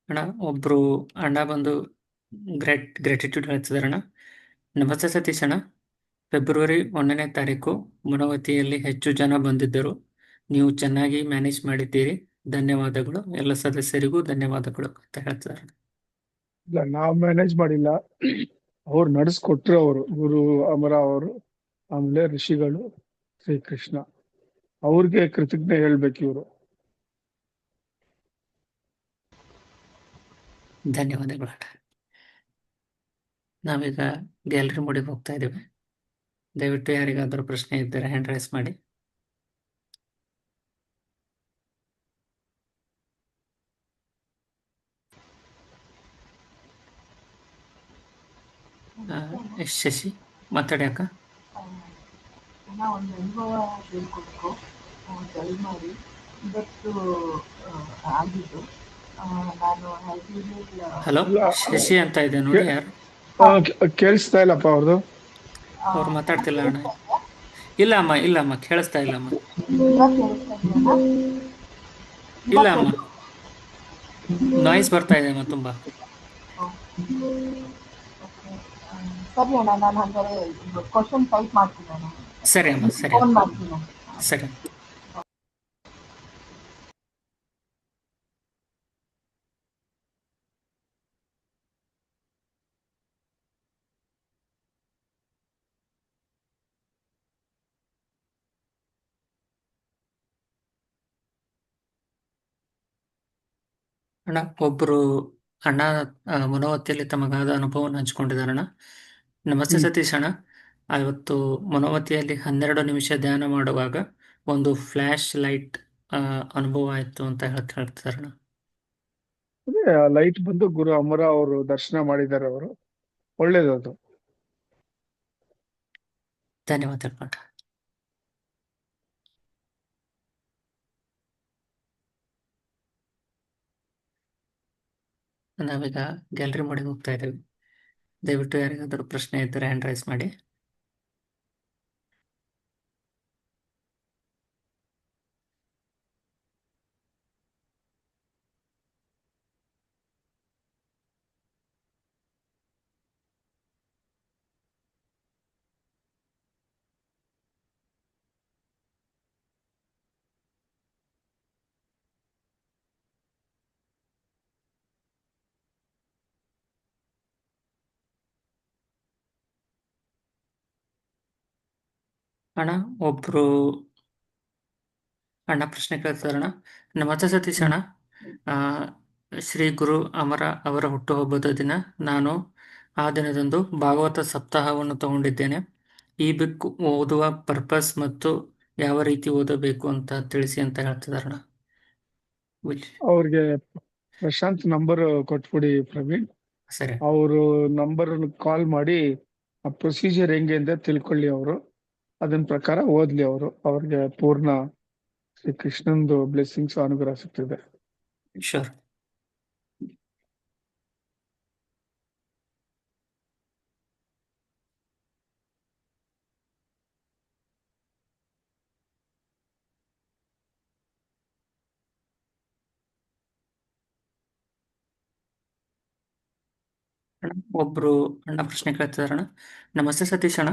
ಅಣ್ಣ, ಒಬ್ರು ಅಣ್ಣ ಬಂದು ಗ್ರಾಟಿಟ್ಯೂಡ್ ಹೇಳ್ತಿದಾರಣ್ಣ. ನಮಸ್ತೆ ಸತೀಶ್ ಅಣ್ಣ, ಫೆಬ್ರವರಿ 1ನೇ ತಾರೀಕು ಮನವತಿಯಲ್ಲಿ ಹೆಚ್ಚು ಜನ ಬಂದಿದ್ದರು. ನೀವು ಚೆನ್ನಾಗಿ ಮ್ಯಾನೇಜ್ ಮಾಡಿದ್ದೀರಿ, ಧನ್ಯವಾದಗಳು. ಎಲ್ಲ ಸದಸ್ಯರಿಗೂ ಧನ್ಯವಾದಗಳು ಅಂತ ಹೇಳ್ತಿದ್ದಾರೆ. ಇಲ್ಲ, ನಾವ್ ಮ್ಯಾನೇಜ್ ಮಾಡಿಲ್ಲ, ಅವ್ರು ನಡೆಸ್ಕೊಟ್ರು. ಅವರು ಗುರು ಅಮರ ಅವರು, ಆಮೇಲೆ ಋಷಿಗಳು, ಶ್ರೀಕೃಷ್ಣ, ಅವ್ರಿಗೆ ಕೃತಜ್ಞ ಹೇಳ್ಬೇಕು ಇವರು. ಧನ್ಯವಾದಗಳು ಅಣ್ಣ. ನಾವೀಗ ಗ್ಯಾಲರಿ ಮೋಡಿಗೆ ಹೋಗ್ತಾ ಇದ್ದೀವಿ. ದಯವಿಟ್ಟು ಯಾರಿಗಾದರೂ ಪ್ರಶ್ನೆ ಇದ್ದರೆ ಹ್ಯಾಂಡ್ ರೈಸ್ ಮಾಡಿ. ಶಶಿ ಮಾತಾಡಿ ಅಕ್ಕ. ಒಂದು ಅನುಭವ ಹೇಳ್ಕೊಡ್ಕೊ ಮಾಡಿ. ಇವತ್ತು ಆಗಿದ್ದು ನಾನು ಹಲೋ, ಶಶಿ ಅಂತ ಇದೆ ನೋಡಿ. ಯಾರು? ಕೇಳಿಸ್ತಾ ಇಲ್ಲಪ್ಪ ಅವ್ರದ್ದು. ಅವ್ರು ಮಾತಾಡ್ತಿಲ್ಲ ಅಣ್ಣ. ಇಲ್ಲ ಅಮ್ಮ ಕೇಳಿಸ್ತಾ ಇಲ್ಲ ಅಮ್ಮ. ಇಲ್ಲ ಅಮ್ಮ, ನಾಯ್ಸ್ ಬರ್ತಾ ಇದೆ ಅಮ್ಮ ತುಂಬಾ. ಸರಿ ಅಣ್ಣ, ನಾನು ಹಾಗಾದ್ರೆ ಕ್ವಶನ್ ಟೈಪ್ ಮಾಡ್ತೀನಿ ಅಣ್ಣ. ಸರಿ ಅಮ್ಮ, ಸರಿ ಫೋನ್ ಮಾಡ್ತೀನಿ. ಸರಿ. ಅಣ್ಣ, ಒಬ್ರು ಅಣ್ಣ ಮನೋವತಿಯಲ್ಲಿ ತಮಗಾದ ಅನುಭವವನ್ನು ಹಂಚಿಕೊಂಡಿದ್ದಾರಣ್ಣ. ನಮಸ್ತೆ ಸತೀಶ್ ಅಣ್ಣ, ಇವತ್ತು ಮನೋವತಿಯಲ್ಲಿ 12 ನಿಮಿಷ ಧ್ಯಾನ ಮಾಡುವಾಗ ಒಂದು ಫ್ಲ್ಯಾಶ್ ಲೈಟ್ ಅನುಭವ ಆಯ್ತು ಅಂತ ಹೇಳ್ತಿದಾರಣ್ಣ. ಲೈಟ್ ಬಂದು ಗುರು ಅಮರ ಅವರು ದರ್ಶನ ಮಾಡಿದ್ದಾರೆ. ಅವರು ಒಳ್ಳೇದದು. ಧನ್ಯವಾದಗಳು. ನಾವೀಗ ಗ್ಯಾಲರಿ ಮೋಡಿಗೆ ಹೋಗ್ತಾ ಇದ್ದೀವಿ. ದಯವಿಟ್ಟು ಯಾರಿಗಾದರೂ ಪ್ರಶ್ನೆ ಇದ್ದರೆ ಹ್ಯಾಂಡ್ ರೈಸ್ ಮಾಡಿ. ಅಣ್ಣ, ಒಬ್ರು ಅಣ್ಣ ಪ್ರಶ್ನೆ ಕೇಳ್ತಾರಣ್ಣ. ನಮಸ್ತೆ ಸತೀಶ್ ಅಣ್ಣ, ಶ್ರೀ ಗುರು ಅಮರ ಅವರ ಹುಟ್ಟುಹಬ್ಬದ ದಿನ ನಾನು ಆ ದಿನದಂದು ಭಾಗವತ ಸಪ್ತಾಹವನ್ನು ತಗೊಂಡಿದ್ದೇನೆ. ಈ ಬುಕ್ ಓದುವ ಪರ್ಪಸ್ ಮತ್ತು ಯಾವ ರೀತಿ ಓದಬೇಕು ಅಂತ ತಿಳಿಸಿ ಅಂತ ಹೇಳ್ತಿದಾರಣ್ಣ. ಅವ್ರಿಗೆ ಪ್ರಶಾಂತ್ ನಂಬರ್ ಕೊಟ್ಬಿಡಿ ಪ್ರವೀಣ್. ಸರಿ. ಅವರು ನಂಬರ್ ಕಾಲ್ ಮಾಡಿ ಆ ಪ್ರೊಸೀಜರ್ ಹೆಂಗೆ ಅಂತ ತಿಳ್ಕೊಳ್ಳಿ. ಅವರು ಅದನ್ನ ಪ್ರಕಾರ ಓದ್ಲಿ. ಅವ್ರಿಗೆ ಪೂರ್ಣ ಶ್ರೀ ಕೃಷ್ಣಂದು ಬ್ಲೆಸ್ಸಿಂಗ್ಸ್ ಅನುಗ್ರಹ ಸಿಗ್ತಿದೆ. ಶೋರ್. ಒಬ್ರು ಅಣ್ಣ ಪ್ರಶ್ನೆ ಕೇಳ್ತಿದಾರಣ್ಣ. ನಮಸ್ತೆ ಸತೀಶ್ ಅಣ್ಣ,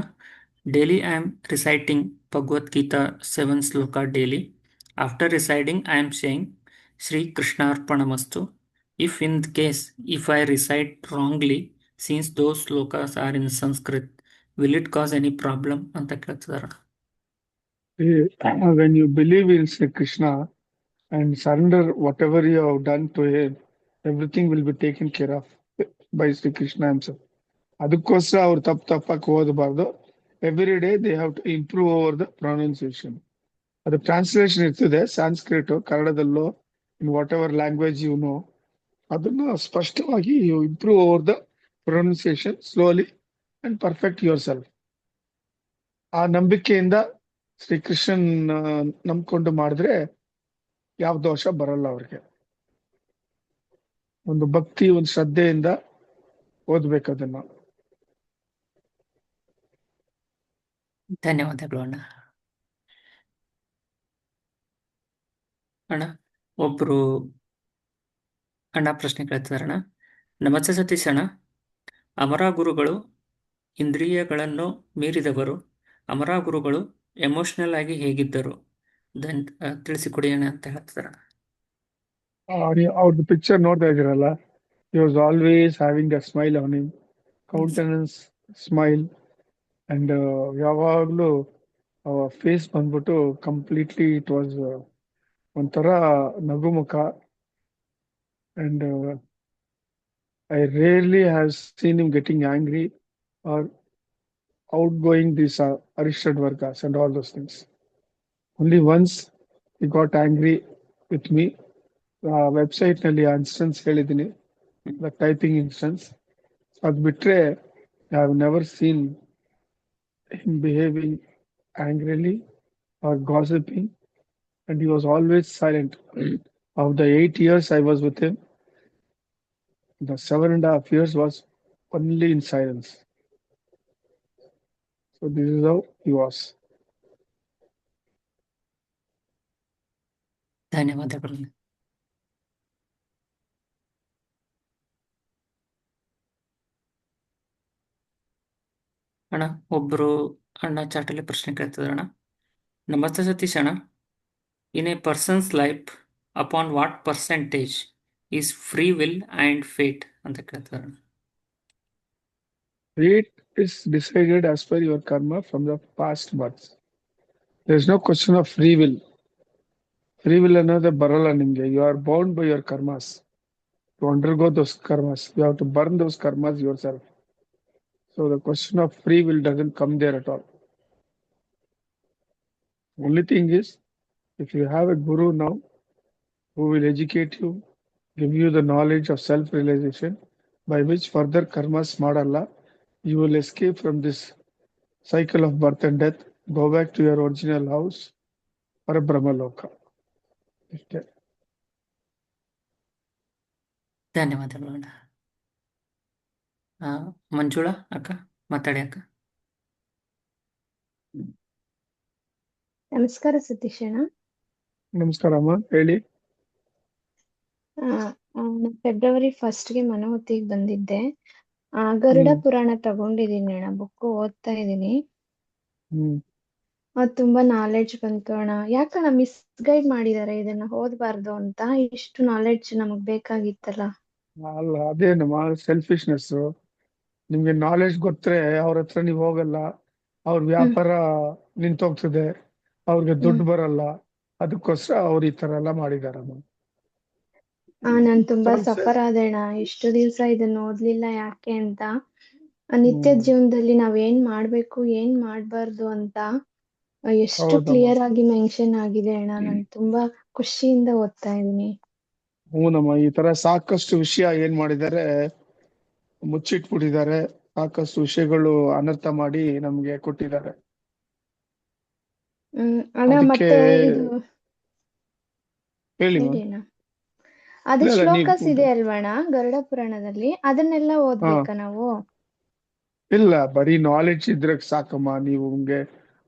daily I am reciting Bhagavad Gita 7 ಶ್ಲೋಕ daily. After reciting, I am saying Sri Krishnarpanamastu. If in case if I recite wrongly, since those slokas are in Sanskrit, will it cause any problem ಅಂತ ಕೇಳ್ತಿದಾರ. When you believe in Sri Krishna and surrender whatever you have done to him, everything will be taken care of by Sri Krishna himself. ಅದಕ್ಕೋಸ್ಕರ ಅವ್ರು ತಪ್ಪಾಗಿ ಓದಬಾರ್ದು. Every day they have to improve over the pronunciation. ಅದು translation ಇರ್ತದೆ, ಸಾಂಸ್ಕ್ರಿಟ್ ಕನ್ನಡದಲ್ಲೋ in whatever language you know, ಅದನ್ನು ಸ್ಪಷ್ಟವಾಗಿ you improve over the pronunciation slowly and perfect yourself. ಆ ನಂಬಿಕೆಯಿಂದ ಶ್ರೀಕೃಷ್ಣನ್ ನಂಬ್ಕೊಂಡು ಮಾಡಿದ್ರೆ ಯಾವ ದೋಷ ಬರಲ್ಲ ಅವ್ರಿಗೆ. ಒಂದು ಭಕ್ತಿ, ಒಂದು ಶ್ರದ್ಧೆಯಿಂದ ಓದ್ಬೇಕು ಅದನ್ನ. ಧನ್ಯವಾದಗಳು ಅಣ್ಣ. ಅಣ್ಣ ಒಬ್ರು ಅಣ್ಣ ಪ್ರಶ್ನೆ ಕೇಳ್ತಿದಾರಣ್ಣ. ನಮಸ್ತೆ ಸತೀಶ್ ಅಣ್ಣ, ಅಮರ ಗುರುಗಳು ಇಂದ್ರಿಯಗಳನ್ನು ಮೀರಿದವರು. ಅಮರ ಗುರುಗಳು ಎಮೋಷನಲ್ ಆಗಿ ಹೇಗಿದ್ದರು ತಿಳಿಸಿಕೊಡಿ ಅಣ್ಣ ಅಂತ ಹೇಳ್ತಿದಾರ. ಅವ್ರದ್ದು ಪಿಕ್ಚರ್ ನೋಡ್ತಾ ಇದ್ದೀರಲ್ಲ, he was always having a smile on him, countenance smile, and ಯಾವಾಗ್ಲೂ ಫೇಸ್ ಬಂದ್ಬಿಟ್ಟು ಕಂಪ್ಲೀಟ್ಲಿ ಇಟ್ ವಾಸ್ ಒಂಥರ ನಗುಮುಖ. And I rarely have seen him getting angry or outgoing these Arishad Vargas and all those things. Only once he got angry with me. Website ನಲ್ಲಿ instance ಹೇಳಿದ್ದೀನಿ, the typing instance. ಅದು ಬಿಟ್ರೆ I have never seen him behaving angrily or gossiping, and he was always silent. Of the 8 years I was with him, the 7.5 years was only in silence. So this is how he was. ಧನ್ಯವಾದಗಳು. ಅಣ್ಣ ಒಬ್ರು ಅಣ್ಣ ಚಾಟಲ್ಲಿ ಪ್ರಶ್ನೆ ಕೇಳ್ತಿದಾರಣ್ಣ. ನಮಸ್ತೆ ಸತೀಶ್ ಅಣ್ಣ, in a persons life upon what percentage is free will and fate ಅಂತ ಕೇಳ್ತಿದಾರಣ್ಣ. Fate is decided as per your karma from the past births. There is no question of free will. Free will ಅನ್ನೋದೇ ಬರಲ್ಲ ನಿಮ್ಗೆ. You are bound by your karmas. To undergo those karmas, you have to burn those karmas yourself. So the question of free will doesn't come there at all. Only thing is, if you have a guru now who will educate you, give you the knowledge of self-realization by which further karmas ಮಾಡಲ್ಲ, you will escape from this cycle of birth and death, go back to your original house or a Brahmaloka. ಇಷ್ಟೇ. ಧನ್ಯವಾದಗಳು ಅಣ್ಣ. ಮಂಜುಳಾ ಅಕ್ಕ ಮಾತಾಡಿ ಅಕ್ಕ. ನಮಸ್ಕಾರ ಸತೀಶ್ ಅಣ್ಣ. ನಮಸ್ಕಾರ ಅಮ್ಮ, ಹೇಳಿ. ಫೆಬ್ರವರಿ 1ಗೆ ಮನೋಹತಿಗೆ ಬಂದಿದ್ದೆ. ಗರುಡ ಪುರಾಣ ತಗೊಂಡಿದೀನಿ ಅಣ್ಣ, ಬುಕ್ ಓದ್ತಾ ಇದೀನಿ. ಅದು ತುಂಬಾ ನಾಲೆಡ್ಜ್ ಬಂತು ಅಣ್ಣ. ಯಾಕಣ್ಣ ಮಿಸ್ಗೈಡ್ ಮಾಡಿದಾರೆ ಇದನ್ನ ಓದ್ಬಾರ್ದು ಅಂತ? ಇಷ್ಟು ನಾಲೆಡ್ಜ್ ನಮಗ್ ಬೇಕಾಗಿತ್ತಲ್ಲ. ಅಲ್ಲ, ಅದೇನಮ್ಮ ಸೆಲ್ಫಿಶ್ನೆಸ್. ನಿಮ್ಗೆ ನಾಲೆಡ್ಜ್ ಗೊತ್ತರೆ ಅವ್ರ ಹತ್ರ ನೀವು ಹೋಗಲ್ಲ, ಅವ್ರ ವ್ಯಾಪಾರ ನಿಂತೋಗ್ತದೆ, ಅವ್ರಿಗೆ ದುಡ್ಡು ಬರಲ್ಲ. ಅದಕ್ಕೋಸ್ಕರ ಅವ್ರು ಈ ತರ ಎಲ್ಲ ಮಾಡಿದಾರಮ್ಮ. ನಾನ್ ತುಂಬಾ ಸಫರ್ ಆದೆ ಅಣ್ಣ. ಇಷ್ಟು ದಿವ್ಸ ಇದನ್ನ ಓದ್ಲಿಲ್ಲ ಯಾಕೆ ಅಂತ. ನಿತ್ಯ ಜೀವನದಲ್ಲಿ ನಾವ್ ಏನ್ ಮಾಡ್ಬೇಕು ಏನ್ ಮಾಡ್ಬಾರ್ದು ಅಂತ ಎಷ್ಟು ಕ್ಲಿಯರ್ ಆಗಿ ಮೆನ್ಷನ್ ಆಗಿದೆ ಅಣ್ಣ. ನಾನ್ ತುಂಬಾ ಖುಷಿಯಿಂದ ಓದ್ತಾ ಇದೀನಿ. ಹೂನಮ್ಮ, ಈ ತರ ಸಾಕಷ್ಟು ವಿಷಯ ಏನ್ ಮಾಡಿದ್ದಾರೆ, ಮುಚ್ಚಿಟ್ಬಿಟ್ಟಿದ್ದಾರೆ. ಸಾಕಷ್ಟು ವಿಷಯಗಳು ಅನರ್ಥ ಮಾಡಿ ನಮ್ಗೆ ಕೊಟ್ಟಿದ್ದಾರೆ. ಅಣ್ಣ ಅದಕ್ಕೆ ಮತ್ತೆ ಇದು ಹೇಳಿ ಹೇಳಿ ಅಣ್ಣ. ಅದು ಶ್ಲೋಕಸ್ ಇದೆ ಅಲ್ವಣ್ಣ ಗರುಡ ಪುರಾಣದಲ್ಲಿ, ಅದನ್ನೆಲ್ಲ ಓದ್ಬೇಕಾ ನಾವು? ಇಲ್ಲ, ಬರೀ ನಾಲೆಡ್ಜ್ ಇದ್ರೆ ಸಾಕಮ್ಮ. ನೀವು ನಿಮ್ಗೆ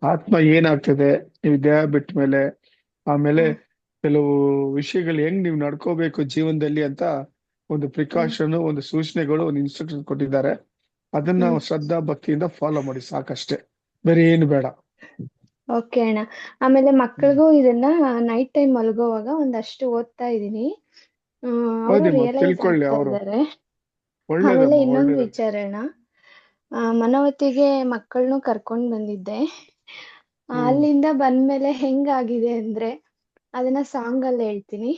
ಆತ್ಮ ಏನಾಗ್ತದೆ ನೀವು ದೇಹ ಬಿಟ್ಟ ಮೇಲೆ, ಆಮೇಲೆ ಕೆಲವು ವಿಷಯಗಳು ಹೆಂಗ್ ನೀವು ನಡ್ಕೋಬೇಕು ಜೀವನದಲ್ಲಿ ಅಂತ ಒಂದು ಪ್ರಿಕಾಷನ್, ಒಂದು ಸೂಚನೆಗಳು, ಒಂದು ಇನ್ಸ್ಟ್ರಕ್ಷನ್ ಕೊಟ್ಟಿದ್ದಾರೆ. ಅದನ್ನ ಶ್ರದ್ಧಾ ಭಕ್ತಿಯಿಂದ ಫಾಲೋ ಮಾಡಿ ಸಾಕಷ್ಟೇ, ಬೇರೆ ಏನು ಬೇಡ. ಓಕೆ ಅಣ್ಣ. ಆಮೇಲೆ ಮಕ್ಕಳಿಗೂ ಇದನ್ನ ನೈಟ್ ಟೈಮ್ ಮಲ್ಗೋವಾಗ ಒಂದಷ್ಟು ಓದ್ತಾ ಇದೀನಿ. ಅವರು ಓದಿಮ್ಮ, ರಿಯಲೈಸ್ ತಿಳ್ಕೊಳ್ಳಿ ಆಗ್ತಾ ಅವರು. ಇದ್ದಾರೆ. ಆಮೇಲೆ ಒಳ್ಳೇದಮ್ಮ, ಇನ್ನೊಂದು ಒಳ್ಳೇದಮ್ಮ. ವಿಚಾರ ಅಣ್ಣ, ಮನವತಿಗೆ ಮಕ್ಕಳನ್ನು ಕರ್ಕೊಂಡ್ ಬಂದಿದ್ದೆ. ಅಲ್ಲಿಂದ ಬಂದ್ಮೇಲೆ ಹೆಂಗಾಗಿದೆ ಅಂದ್ರೆ, ಅದನ್ನ ಸಾಂಗ್ ಅಲ್ಲಿ ಹೇಳ್ತೀನಿ.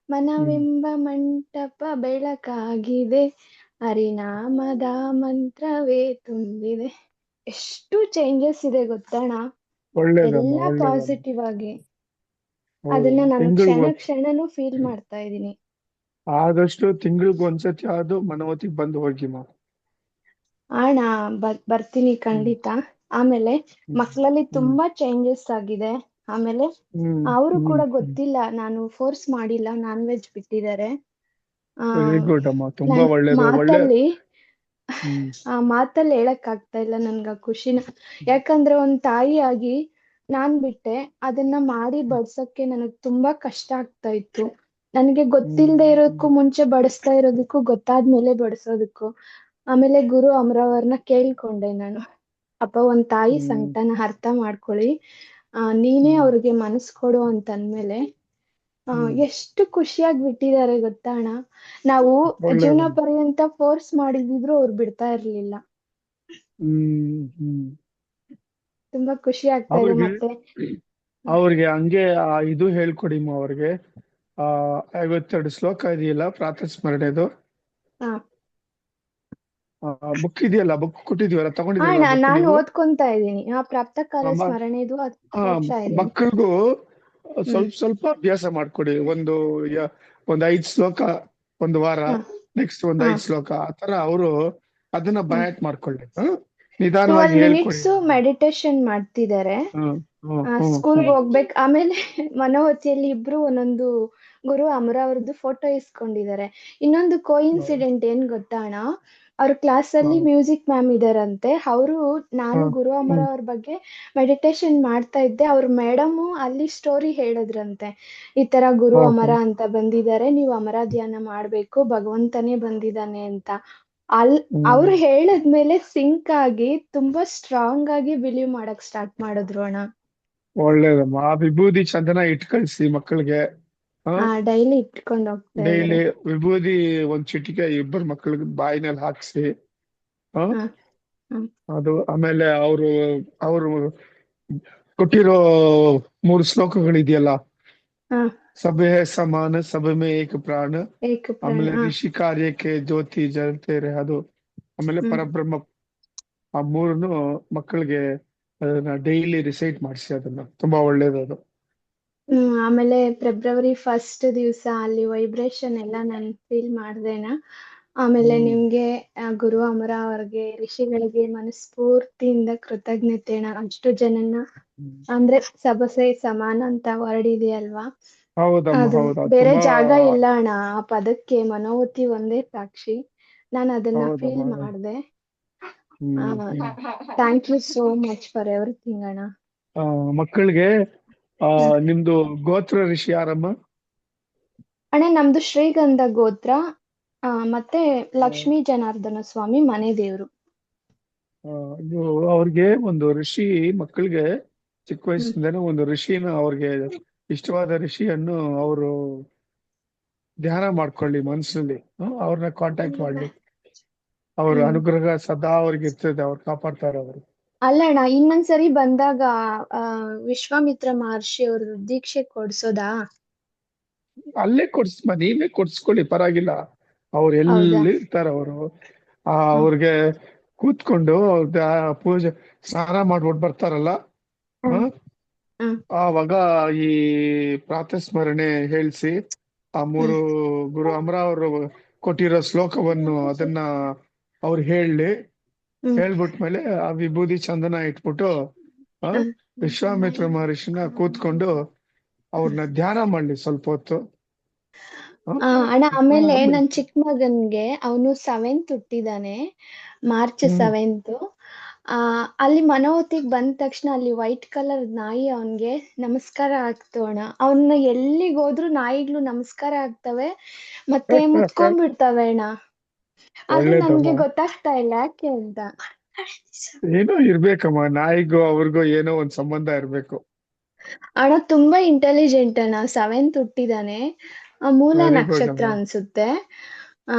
ಮನವೆಂಬ ಮಂಟಪ ಬೆಳಕಾಗಿದೆ, ಹರಿನಾಮದ ಮಂತ್ರವೇ ತುಂಬಿದೆ. ಎಷ್ಟು ಚೇಂಜಸ್ ಇದೆ ಗೊತ್ತಣ್ಣ, ಒಳ್ಳೇದಮ್ಮ, ಎಲ್ಲ ಒಳ್ಳೇದಮ್ಮ. ಪಾಸಿಟಿವ್ ಆಗಿ. ಹೌದು. ಅದನ್ನ ನಾನು ಕ್ಷಣ ತಿಂಗಳಿಗೆ ಕ್ಷಣನೂ ಫೀಲ್ ಮಾಡ್ತಾ ಇದೀನಿ. ಆದಷ್ಟು ತಿಂಗಳಿಗೆ ಒಂದ್ಸತಿ ಆದ್ರೂ ಮನವತಿಗೆ ಬಂದು ಹೋಗಿಮ್ಮ. ಅಣ್ಣ ಬರ್ತೀನಿ ಖಂಡಿತ. ಆಮೇಲೆ ಹ್ಮ್. ಮಕ್ಕಳಲ್ಲಿ ಹ್ಮ್. ತುಂಬಾ ಚೇಂಜಸ್ ಆಗಿದೆ. ಆಮೇಲೆ ಹ್ಮ್. ಅವರು ಕೂಡ ಹ್ಮ್. ಗೊತ್ತಿಲ್ಲ, ನಾನು ಫೋರ್ಸ್ ಮಾಡಿಲ್ಲ, ನಾನ್ ವೆಜ್ ಬಿಟ್ಟಿದ್ದಾರೆ. ವೆರಿ ಗುಡ್ ಅಮ್ಮ, ತುಂಬಾ ನನ್ ಒಳ್ಳೇದು. ಒಳ್ಳೆ. ಮಾತಲ್ಲಿ ಹ್ಮ್. ಆ ಮಾತಲ್ಲಿ ಹೇಳಕ್ ಆಗ್ತಾ ಇಲ್ಲ ನನ್ಗ ಖುಷಿನ. ಯಾಕಂದ್ರೆ ಒಂದ್ ತಾಯಿಯಾಗಿ ನಾನ್ ಬಿಟ್ಟೆ, ಅದನ್ನ ಮಾಡಿ ಬಡ್ಸಕ್ಕೆ ನನಗ್ ತುಂಬಾ ಕಷ್ಟ ಆಗ್ತಾ ಇತ್ತು. ನನಗೆ ಗೊತ್ತಿಲ್ದೆ ಇರೋದಕ್ಕೂ ಮುಂಚೆ ಬಡಿಸ್ತಾ ಇರೋದಕ್ಕೂ ಗೊತ್ತಾದ್ಮೇಲೆ ಬಡಿಸೋದಕ್ಕೂ. ಆಮೇಲೆ ಗುರು ಅಮ್ರವರ್ನ ಕೇಳ್ಕೊಂಡೆ ನಾನು, ಅಪ್ಪ ಒಂದ್ ತಾಯಿ ಹ್ಮ್. ಸಂಕಟನ ಅರ್ಥ ಮಾಡ್ಕೊಳ್ಳಿ, ನೀನೇ ಹ್ಮ್. ಅವ್ರಿಗೆ ಮನಸ್ ಕೊಡು ಅಂತಂದ್ಮೇಲೆ ಹ್ಮ್. ಎಷ್ಟು ಖುಷಿಯಾಗಿ ಬಿಟ್ಟಿದ್ದಾರೆ ಗೊತ್ತಾ ಅಣ್ಣ. ನಾವು ಜೀವನ ಒಳ್ಳೇದಮ್ಮ. ಪರ್ಯಂತ ಫೋರ್ಸ್ ಮಾಡಿದ್ರು ಅವ್ರು ಬಿಡ್ತಾ ಇರ್ಲಿಲ್ಲ. ಹ್ಮ್. ಹ್ಮ್. ತುಂಬಾ ಖುಷಿ ಆಗ್ತಾ ಇದೆ. ಅವ್ರಿಗೆ ಮತ್ತೆ ಅವ್ರಿಗೆ ಹಂಗೆ ಇದು ಹೇಳ್ಕೊಡಿಮ್ಮ ಅವ್ರಿಗೆ. 52 ಶ್ಲೋಕ ಇದೆಯಲ್ಲ ಪ್ರಾತಃ ಸ್ಮರಣೆದು, ಹಾ ಬುಕ್ ಇದೆಯಲ್ಲ, ಬುಕ್ ಕೊಟ್ಟಿದೀವಲ್ಲ, ತಗೊಂಡಿದೀವಲ್ಲ ಅಣ್ಣ, ಬುಕ್ ನಾನು ನೀವು? ಓದ್ಕೊಂತಾ ಇದ್ದೀನಿ. ಪ್ರಾಪ್ತ ಕಾಲ ಸ್ಮರಣೆದು ಓದ್ತಾ ಇದ್ದೀನಿ. ಮಕ್ಕಳಿಗೂ ಹ್ಮ್ ಸ್ವಲ್ಪ ಸ್ವಲ್ಪ ಅಭ್ಯಾಸ ಮಾಡ್ಕೊಡಿ. ಒಂದ್ 5 ಶ್ಲೋಕ ಒಂದು ವಾರ, ಹಾ ನೆಕ್ಸ್ಟ್ ಒಂದ್ ಹಾ 5 ಶ್ಲೋಕ, ಆತರ ಅವರು ಅದನ್ನ ಹ್ಮ್ ಬಯಾಟ್ ಮಾಡ್ಕೊಳ್ಳಿ. ನಿಧಾನವಾಗಿ 12 ಹೇಳ್ಕೊಡಿ. ಮಿನಿಟ್ಸ್ ಮೆಡಿಟೇಷನ್ ಮಾಡ್ತಿದ್ದಾರೆ. ಹ್ಮ್. ಹ್ಮ್. ಹ್ಮ್. ಸ್ಕೂಲ್ಗೆ ಹೋಗ್ಬೇಕು. ಆಮೇಲೆ ಮನೋವತಿಯಲ್ಲಿ ಇಬ್ರು ಒಂದೊಂದು ಗುರು ಅಮರ ಅವ್ರದ್ದು ಫೋಟೋ ಇಸ್ಕೊಂಡಿದ್ದಾರೆ. ಇನ್ನೊಂದು ಕೋಇನ್ಸಿಡೆಂಟ್ ಏನ್ ಗೊತ್ತಾ ಅಣ್ಣ, ಅವ್ರ ಕ್ಲಾಸ್ ಅಲ್ಲಿ ಹ್ಮ್. Music ma'am ಇದಾರಂತೆ. ಅವರು, ನಾನು ಹ್ಮ್. ಗುರು ಅಮರ ಹ್ಮ್. ಅವ್ರ ಬಗ್ಗೆ ಮೆಡಿಟೇಷನ್ ಮಾಡ್ತಾ ಇದ್ದೆ, ಅವ್ರ ಮೇಡಮ್ ಅಲ್ಲಿ ಸ್ಟೋರಿ ಹೇಳಿದ್ರಂತೆ, ಈ ತರ ಗುರು ಹ್ಮ್. ಅಮರ ಹ್ಮ್. ಅಂತ ಬಂದಿದ್ದಾರೆ, ನೀವು ಅಮರ ಧ್ಯಾನ ಮಾಡ್ಬೇಕು, ಭಗವಂತನೇ ಬಂದಿದ್ದಾನೆ ಅಂತ. ಅವ್ರು ಹೇಳದ್ಮೇಲೆ ಸಿಂಕ್ ಆಗಿ ತುಂಬಾ ಸ್ಟ್ರಾಂಗ್ ಆಗಿ ಬಿಲೀವ್ ಮಾಡಕ್ ಸ್ಟಾರ್ಟ್ ಮಾಡಿದ್ರು ಅಣ್ಣ. ಒಳ್ಳೇದಮ್ಮ. ಆ ವಿಭೂತಿ ಚಂದನ ಇಟ್ ಕಳ್ಸಿ ಮಕ್ಕಳಿಗೆ. ಡೈಲಿ ಇಟ್ಕೊಂಡು ಹೋಗ್ತಾ ಇದಾರೆ. ಡೈಲಿ ವಿಭೂತಿ ಒಂದ್ ಚಿಟಿಕೆ ಇಬ್ಬರು ಮಕ್ಕಳಿಗೆ ಬಾಯಿನಲ್ಲಿ ಹಾಕ್ಸಿ. ಹ ಹಾ ಹ್ಮ್ ಅದು ಆಮೇಲೆ ಅವರು ಕೊಟ್ಟಿರೋ 3 ಶ್ಲೋಕಗಳಿದೆಯಲ್ಲ, ಹಾ ಸಭೆ ಸಮಾನ ಸಭೆ ಮೇ ಏಕ ಪ್ರಾಣ, ಏಕ ಪ್ರಾಣ. ಆಮೇಲೆ ಋಷಿ ಕಾರ್ಯಕ್ಕೆ ಜ್ಯೋತಿ ಜಲತೆ ಅದು, ಆಮೇಲೆ ಹ್ಮ್ ಪರಬ್ರಹ್ಮ, ಆ 3 ಮಕ್ಕಳಿಗೆ ಅದನ್ನ ಡೈಲಿ ರಿಸೈಟ್ ಮಾಡಿಸಿ. ಅದನ್ನ ತುಂಬಾ ಒಳ್ಳೇದು ಅದು. ಆಮೇಲೆ ಫೆಬ್ರವರಿ 1 ದಿವಸ ಅಲ್ಲಿ ವೈಬ್ರೇಷನ್ ಎಲ್ಲ ನಾನು ಫೀಲ್ ಮಾಡ್ದೇನ. ಆಮೇಲೆ ನಿಮ್ಗೆ ಗುರು ಅಮರ ಅವ್ರಿಗೆ, ಋಷಿಗಳಿಗೆ ಮನಸ್ಫೂರ್ತಿಯಿಂದ ಕೃತಜ್ಞತೆ ಅಣ್ಣ. ಅಷ್ಟು ಜನನ ಅಂದ್ರೆ ಸಬಸೆ ಸಮಾನ ಅಂತ ವರ್ಡ್ ಇದೆಯಲ್ವಾ, ಹೌದಮ್ಮ, ಅದು ಹೌದಾ, ಬೇರೆ ತುಂಬಾ. ಜಾಗ ಇಲ್ಲ ಅಣ್ಣ. ಆ ಪದಕ್ಕೆ ಮನೋವತಿ ಒಂದೇ ಸಾಕ್ಷಿ. ನಾನು ಅದನ್ನ ಹೌದಮ್ಮ. ಫೀಲ್ ಮಾಡ್ದೆ. ಹ್ಮ್. Thank you so much for everything ಅಣ್ಣ. ಮಕ್ಕಳಿಗೆ ಹ್ಮ್. ನಿಮ್ದು ಗೋತ್ರ ಋಷಿ ಯಾರಮ್ಮ? ಅಣ್ಣ ನಮ್ದು ಶ್ರೀಗಂಧ ಗೋತ್ರ. ಮತ್ತೆ ಲಕ್ಷ್ಮೀ ಜನಾರ್ದನ ಸ್ವಾಮಿ ಮನೆ ದೇವ್ರು. ಇದು ಅವ್ರಿಗೆ ಒಂದು ಋಷಿ, ಮಕ್ಕಳಿಗೆ ಚಿಕ್ಕ ಹ್ಮ್ ವಯಸ್ಸಿಂದನೇ ಒಂದು ಋಷಿನ, ಅವ್ರಿಗೆ ಇಷ್ಟವಾದ ಋಷಿಯನ್ನು ಅವರು ಧ್ಯಾನ ಮಾಡ್ಕೊಳ್ಳಿ ಮನಸ್ಸಿನಲ್ಲಿ. ಅವ್ರನ್ನ ಕಾಂಟ್ಯಾಕ್ಟ್ ಮಾಡ್ಲಿ. ಅವ್ರ ಹ್ಮ್ ಅನುಗ್ರಹ ಸದಾ ಅವ್ರಿಗೆ ಇರ್ತದೆ, ಅವ್ರು ಕಾಪಾಡ್ತಾರೆ ಅವರು. ಅಲ್ಲಣ್ಣ, ಇನ್ನೊಂದ್ಸರಿ ಬಂದಾಗ ವಿಶ್ವಾಮಿತ್ರ ಮಹರ್ಷಿ ಅವ್ರ ದೀಕ್ಷೆ ಕೊಡ್ಸೋದಾ? ಅಲ್ಲೇ ನೀವೇ ಕೊಡ್ಸ್ಕೊಳ್ಳಿ, ಪರವಾಗಿಲ್ಲ. ಅವ್ರು ಹೌದಾ? ಎಲ್ಲಿ ಇರ್ತಾರ ಅವರು, ಹ್ಮ್ ಅವ್ರಿಗೆ ಕೂತ್ಕೊಂಡು ಅವ್ರದ್ದು ಪೂಜೆ ಸ್ನಾನ ಮಾಡ್ಬಿಟ್ಟು ಬರ್ತಾರಲ್ಲ, ಹ್ಮ್ ಹ್ಮ್ ಆವಾಗ ಈ ಪ್ರಾತಃ ಸ್ಮರಣೆ ಹೇಳ್ಸಿ, ಆ 3 ಗುರು ಅಮರ ಅವರು ಕೊಟ್ಟಿರೋ ಶ್ಲೋಕವನ್ನು ಅದನ್ನ ಅವ್ರು ಹ್ಮ್ ಹೇಳ್ಬಿಟ್ಮೇಲೆ ಆ ವಿಭೂತಿ ಚಂದನ ಇಟ್ಬಿಟ್ಟು ಹ್ಮ್ ವಿಶ್ವಾಮಿತ್ರ ಮಹರ್ಷಿನ ಕೂತ್ಕೊಂಡು ಅವ್ರನ್ನ ಧ್ಯಾನ ಮಾಡ್ಲಿ ಸ್ವಲ್ಪ ಹೊತ್ತು. ಅಣ್ಣ, ಆಮೇಲೆ ಆಮೇಲೆ ನನ್ ಚಿಕ್ಕ ಮಗನ್ಗೆ, ಅವನು 7th ಹುಟ್ಟಿದಾನೆ, ಮಾರ್ಚ್ 7th. ಅಲ್ಲಿ ಮನೋವತಿಗ್ ಬಂದ ತಕ್ಷಣ ಅಲ್ಲಿ ವೈಟ್ ಕಲರ್ ನಾಯಿ ಅವನ್ಗೆ ನಮಸ್ಕಾರ ಆಗ್ತು ಅಣ್ಣ. ಅವನ್ನ ಎಲ್ಲಿಗೆ ಹೋದ್ರು ನಾಯಿಗಳು ನಮಸ್ಕಾರ ಆಗ್ತವೆ, ಮತ್ತೆ ಮುತ್ಕೊಂಡ್ಬಿಡ್ತವೆ ಅಣ್ಣ. ಅದು ನನ್ಗೆ ಒಳ್ಳೇದಮ್ಮ. ಗೊತ್ತಾಗ್ತಾ ಇಲ್ಲ ಯಾಕೆ ಅಂತ. ಏನೋ ಇರ್ಬೇಕಮ್ಮ, ನಾಯಿಗೂ ಅವ್ರಿಗೂ ಏನೋ ಒಂದ್ ಸಂಬಂಧ ಇರ್ಬೇಕು. ಅಣ್ಣ ತುಂಬಾ ಇಂಟೆಲಿಜೆಂಟ್ ಅಣ್ಣ, 7th ಹುಟ್ಟಿದಾನೆ. ಮೂಲ ವೆರಿ ಗುಡ್ ನಕ್ಷತ್ರ ಅಮ್ಮ. ಅನ್ಸುತ್ತೆ.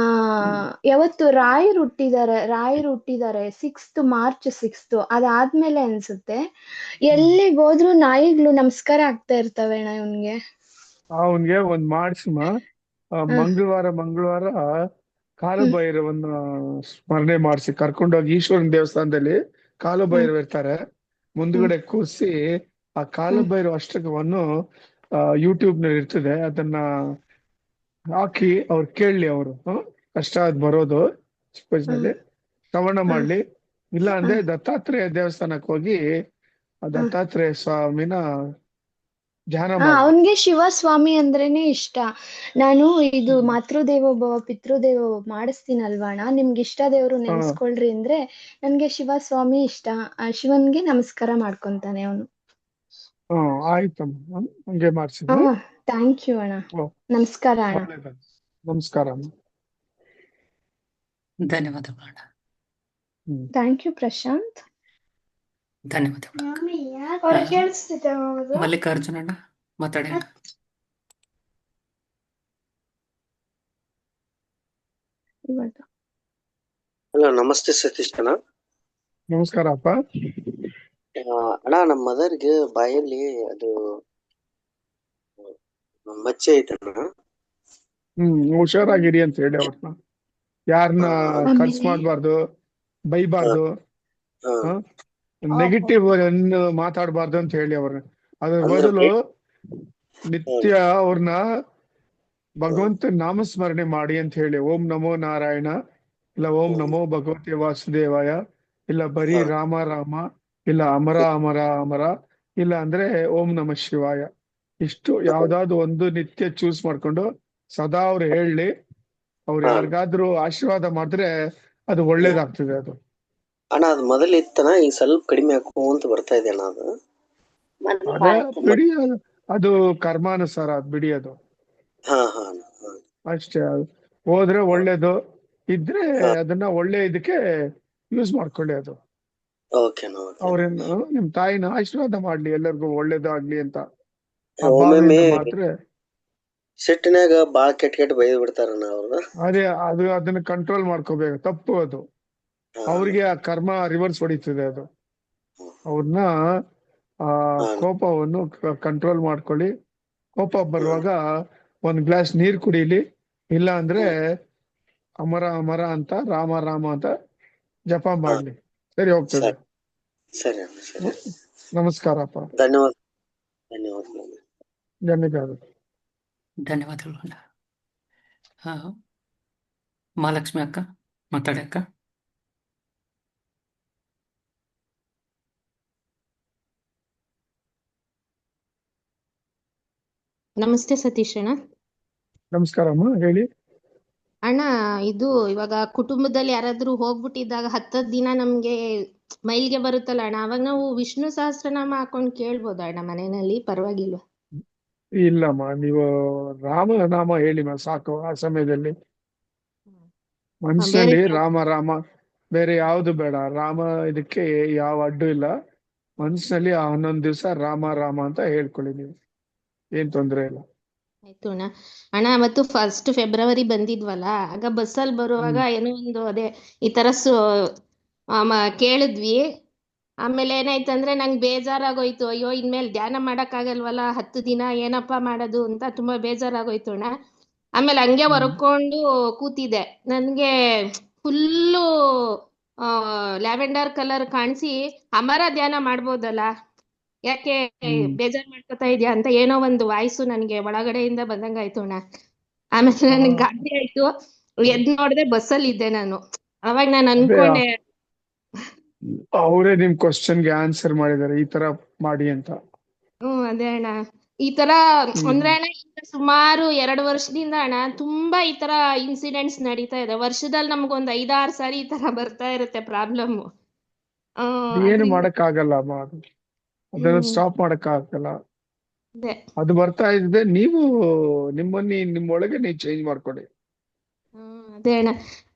ಯಾವತ್ತು ರಾಯರು ಹುಟ್ಟಿದ್ದಾರೆ 6th March 6th, ಅದಾದ್ಮೇಲೆ ಅನ್ಸುತ್ತೆ. ಎಲ್ಲಿಗ್ ಹೋದ್ರು ನಾಯಿಗಳು ನಮಸ್ಕಾರ ಆಗ್ತಾ ಇರ್ತವೆ ಅಣ್ಣ ಇವ್ನ್ಗೆ. ಅವನ್ಗೆ ಒಂದ್ ಮಾಡ್ಸಮ್ಮ, ಮಂಗಳವಾರ ಕಾಲು ಹ್ಮ್. ಭೈರವನ್ನ ಸ್ಮರಣೆ ಮಾಡಿಸಿ ಕರ್ಕೊಂಡೋಗಿ ಈಶ್ವರನ ದೇವಸ್ಥಾನದಲ್ಲಿ ಕಾಲು ಭೈರವ ಇರ್ತಾರೆ, ಮುಂದ್ಗಡೆ ಕೂರಿಸಿ ಆ ಕಾಲು ಭೈರವ ಅಷ್ಟಕವನ್ನು ಯೂಟ್ಯೂಬ್ ನಲ್ಲಿ ಇರ್ತದೆ, ಅದನ್ನ ಹಾಕಿ ಅವ್ರು ಕೇಳಲಿ, ಅವರು ಕಷ್ಟ ಅದ್ ಬರೋದು ನಲ್ಲಿ ಶ್ರವಣ ಮಾಡ್ಲಿ. ಇಲ್ಲ ಅಂದ್ರೆ ದತ್ತಾತ್ರೇಯ ದೇವಸ್ಥಾನಕ್ಕೆ ಹೋಗಿ ಆ ದತ್ತಾತ್ರೇಯ ಸ್ವಾಮಿನ ಧ್ಯಾನ ಮಾಡ್ಲಿ. ಅವನ್ಗೆ ಶಿವಸ್ವಾಮಿ ಅಂದ್ರೇನೆ ಇಷ್ಟ. ನಾನು ಇದು ಮಾತೃದೇವೋಭವ ಪಿತೃದೇವೋಭವ ಮಾಡಿಸ್ತೀನಲ್ವಾ ಅಣ್ಣ, ನಿಮ್ಗೆ ಇಷ್ಟ ದೇವ್ರು ನೆನ್ಸ್ಕೊಳ್ರಿ ಅಂದ್ರೆ ನನ್ಗೆ ಶಿವಸ್ವಾಮಿ ಇಷ್ಟ. ಶಿವನ್ಗೆ ನಮಸ್ಕಾರ ಮಾಡ್ಕೊಂತಾನೆ ಅವನು. ಆಯ್ತಮ್ಮ, ಹಂಗೆ ಮಾಡ್ಸಿದ. ಥ್ಯಾಂಕ್ ಯು ಅಣ್ಣ. ನಮಸ್ಕಾರ ಅಣ್ಣ. ನಮಸ್ಕಾರ ಅಮ್ಮ. ಧನ್ಯವಾದಗಳು ಅಣ್ಣ. Thank you Prashant. ಧನ್ಯವಾದಗಳು. ಮಲ್ಲಿಕಾರ್ಜುನ ಅಣ್ಣ ಮಾತಾಡಿ ಅಣ್ಣ. ಹಲೋ, ನಮಸ್ತೆ ಸತೀಶ್ ಅಣ್ಣ. ನಮಸ್ಕಾರ ಅಪ್ಪ. ಅಣ್ಣ, ನಮ್ಮ ಮದರ್ಗೆ ಬಾಯಲ್ಲಿ ಅದು ಮಚ್ಚೆ ಐತಣ್ಣ. ಹುಷಾರಾಗಿರಿ ಅಂತ ಹೇಳಿ ಅವ್ರನ್ನ, ಯಾರನ್ನ ಖರ್ಚು ಮಾಡ್ಬಾರ್ದು, ಬೈಬಾರ್ದು, ನೆಗೆಟಿವ್ ಮಾತಾಡಬಾರ್ದು ಅಂತ ಹೇಳಿ ಅವ್ರನ್ನ. ಅದ್ರ ಬದಲು ನಿತ್ಯ ಅವ್ರನ್ನ ಭಗವಂತ ನಾಮಸ್ಮರಣೆ ಮಾಡಿ ಅಂತ ಹೇಳಿ, ಓಂ ನಮೋ ನಾರಾಯಣ, ಇಲ್ಲ ಓಂ ನಮೋ ಭಗವತೆ ವಾಸುದೇವಾಯ, ಇಲ್ಲ ಬರೀ ರಾಮ ರಾಮ, ಇಲ್ಲ ಅಮರ ಅಮರ ಅಮರ, ಇಲ್ಲ ಅಂದ್ರೆ ಓಂ ನಮ ಶಿವಾಯ, ಇಷ್ಟು ಯಾವ್ದಾದ್ರು ಒಂದು ನಿತ್ಯ ಚೂಸ್ ಮಾಡ್ಕೊಂಡು ಸದಾ ಅವ್ರು ಹೇಳಿ, ಅವ್ರು ಯಾರಿಗಾದ್ರೂ ಆಶೀರ್ವಾದ ಮಾಡಿದ್ರೆ ಅದು ಒಳ್ಳೇದಾಗ್ತದೆ. ಅದು ಅಣ್ಣ, ಅದು ಮೊದಲು ಇತ್ತಣ್ಣ, ಈಗ ಸ್ವಲ್ಪ ಕಡಿಮೆ ಹಾಕೋಂತ ಬರ್ತಾ ಇದೆ ಅಣ್ಣ. ಅದು ಅದೇ ಬಿಡಿ, ಅದು ಕರ್ಮಾನುಸಾರ, ಅದು ಬಿಡಿ, ಅದು ಅಷ್ಟೇ. ಹೋದ್ರೆ ಒಳ್ಳೇದು, ಇದ್ರೆ ಅದನ್ನ ಒಳ್ಳೆ ಇದಕ್ಕೆ ಯೂಸ್ ಮಾಡ್ಕೊಳ್ಳಿ. ಅದು ಅವ್ರೇನು ನಿಮ್ ತಾಯಿನ ಆಶೀರ್ವಾದ ಮಾಡ್ಲಿ, ಎಲ್ಲರಿಗೂ ಒಳ್ಳೇದಾಗ್ಲಿ ಅಂತ ಮಾತ್ರ. ಸಿಟ್ಟಿನಾಗ ಬಾಳ ಕೆಟ್ಟ ಬೈದ್ ಬಿಡ್ತಾರಣ್ಣ ಅವ್ರನ್ನ. ಅದೇ ಅದನ್ನ ಕಂಟ್ರೋಲ್ ಮಾಡ್ಕೋಬೇಕು, ತಪ್ಪು ಅದು. ಅವ್ರಿಗೆ ಆ ಕರ್ಮ ರಿವರ್ಸ್ ಹೊಡಿತದೆ. ಅದು ಅವ್ರನ್ನ ಕೋಪವನ್ನು ಕಂಟ್ರೋಲ್ ಮಾಡ್ಕೊಳ್ಳಿ. ಕೋಪ ಬರುವಾಗ ಒಂದ್ ಗ್ಲಾಸ್ ನೀರ್ ಕುಡೀಲಿ, ಇಲ್ಲ ಅಂದ್ರೆ ಅಮರ ಅಮರ ಅಂತ, ರಾಮ ರಾಮ ಅಂತ ಜಪ ಮಾಡ್ಲಿ, ಸರಿ ಹೋಗ್ತದೆ. ಸರಿ ಸರಿ. ನಮಸ್ಕಾರಪ್ಪ. ಧನ್ಯವಾದ. ಧನ್ಯವಾದಗಳು. ಮಹಾಲಕ್ಷ್ಮಿ ಅಕ್ಕ ಮಾತಾಡಿ ಅಕ್ಕ. ನಮಸ್ತೆ ಸತೀಶ್ ಅಣ್ಣ. ನಮಸ್ಕಾರಮ್ಮ, ಹೇಳಿ ಅಣ್ಣ. ಇದು ಇವಾಗ ಕುಟುಂಬದಲ್ಲಿ ಯಾರಾದ್ರೂ ಹೋಗ್ಬಿಟ್ಟಿದ್ದಾಗ 10 ದಿನ ನಮ್ಗೆ ಮೈಲಿಗೆ ಬರುತ್ತಲ್ಲ ಅಣ್ಣ, ಅವಾಗ ನಾವು ವಿಷ್ಣು ಸಹಸ್ರನಾಮ ಹಾಕೊಂಡ್ ಕೇಳ್ಬೋದಾ ಅಣ್ಣ ಮನೆಯಲ್ಲಿ? ಪರವಾಗಿಲ್ವಾ? ಇಲ್ಲಮ್ಮ, ನೀವು ರಾಮನಾಮ ಹೇಳಿ ಸಾಕು. ಆ ಸಮಯದಲ್ಲಿ ಮನಸ್ಸಿನಲ್ಲಿ ರಾಮ ರಾಮ, ಬೇರೆ ಯಾವ್ದು ಬೇಡ. ರಾಮ ಇದಕ್ಕೆ ಯಾವ ಅಡ್ಡು ಇಲ್ಲ. ಮನಸ್ಸಿನಲ್ಲಿ 11 ದಿವಸ ರಾಮ ರಾಮ ಅಂತ ಹೇಳ್ಕೊಳ್ಳಿ, ನೀವು ಏನ್ ತೊಂದ್ರೆ ಇಲ್ಲ. ಆಯ್ತು ಅಣ್ಣ. ಅಣ್ಣ, ಅವತ್ತು 1st February ಬಂದಿದ್ವಲ್ಲ, ಆಗ ಬಸ್ಸಲ್ಲಿ ಬರುವಾಗ ಏನೋ ಒಂದು ಅದೇ ಈ ತರ ಕೇಳಿದ್ವಿ. ಆಮೇಲೆ ಏನಾಯ್ತಂದ್ರೆ ನಂಗೆ ಬೇಜಾರಾಗೋಯ್ತು. ಅಯ್ಯೋ, ಇನ್ಮೇಲೆ ಧ್ಯಾನ ಮಾಡಕ್ಕಾಗಲ್ವಲ್ಲ 10 ದಿನ, ಏನಪ್ಪಾ ಮಾಡೋದು ಅಂತ ತುಂಬಾ ಬೇಜಾರಾಗೋಯ್ತು ಅಣ್ಣ. ಆಮೇಲೆ ಹಂಗೆ ಹೊರಕೊಂಡು ಕೂತಿದ್ದೆ, ನನ್ಗೆ ಫುಲ್ಲು ಲ್ಯಾವೆಂಡರ್ ಕಲರ್ ಕಾಣಿಸಿ, ಅಮರ ಧ್ಯಾನ ಮಾಡ್ಬೋದಲ್ಲ, ಯಾಕೆ ಬೇಜಾರ್ ಮಾಡ್ಕೊತಾ ಇದ್ಯಾ ಅಂತ ಏನೋ ಒಂದು ವಾಯ್ಸು ನನ್ಗೆ ಒಳಗಡೆಯಿಂದ ಬಂದಂಗಾಯ್ತು ಅಣ್ಣ. ಆಮೇಲೆ ನನ್ಗೆ ಗಾಬರಿ ಆಯ್ತು, ಎದ್ ನೋಡ್ದೆ ಬಸ್ಸಲ್ಲಿ ಇದ್ದೆ ನಾನು. ಅವಾಗ ನಾನು ಅನ್ಕೊಂಡೆ, ಅವರೇ ನಿಮ್ ಕ್ವಶನ್ಗೆ ಆನ್ಸರ್ ಮಾಡಿದಾರೆ, ಈ ತರ ಮಾಡಿ ಅಂತ. ಅದೇ ಅಣ್ಣ. ಈ ತರ ಅಂದ್ರೆ ಅಣ್ಣ, ಈಗ ಸುಮಾರು 2 ವರ್ಷದಿಂದ ಅಣ್ಣ ತುಂಬಾ ಈ ತರ ಇನ್ಸಿಡೆಂಟ್ಸ್ ನಡೀತಾ ಇದೆ. ವರ್ಷದಲ್ಲಿ ನಮ್ಗೊಂದ್ 5-6 ಸಾರಿ ಈ ತರ ಬರ್ತಾ ಇರುತ್ತೆ ಪ್ರಾಬ್ಲಮ್. ಏನು ಮಾಡಕ್ಕಾಗಲ್ಲ ಅಮ್ಮ, ಅದನ್ನ ಸ್ಟಾಪ್ ಮಾಡಕ್ಕಾಗಲ್ಲ. ಅದು ಬರ್ತಾ ಇದೆ, ನೀವು ನಿಮ್ಮೊಳಗೆ ನೀವು ಚೇಂಜ್ ಮಾಡ್ಕೊಡಿ. ಅದೇ ಅಣ್ಣ,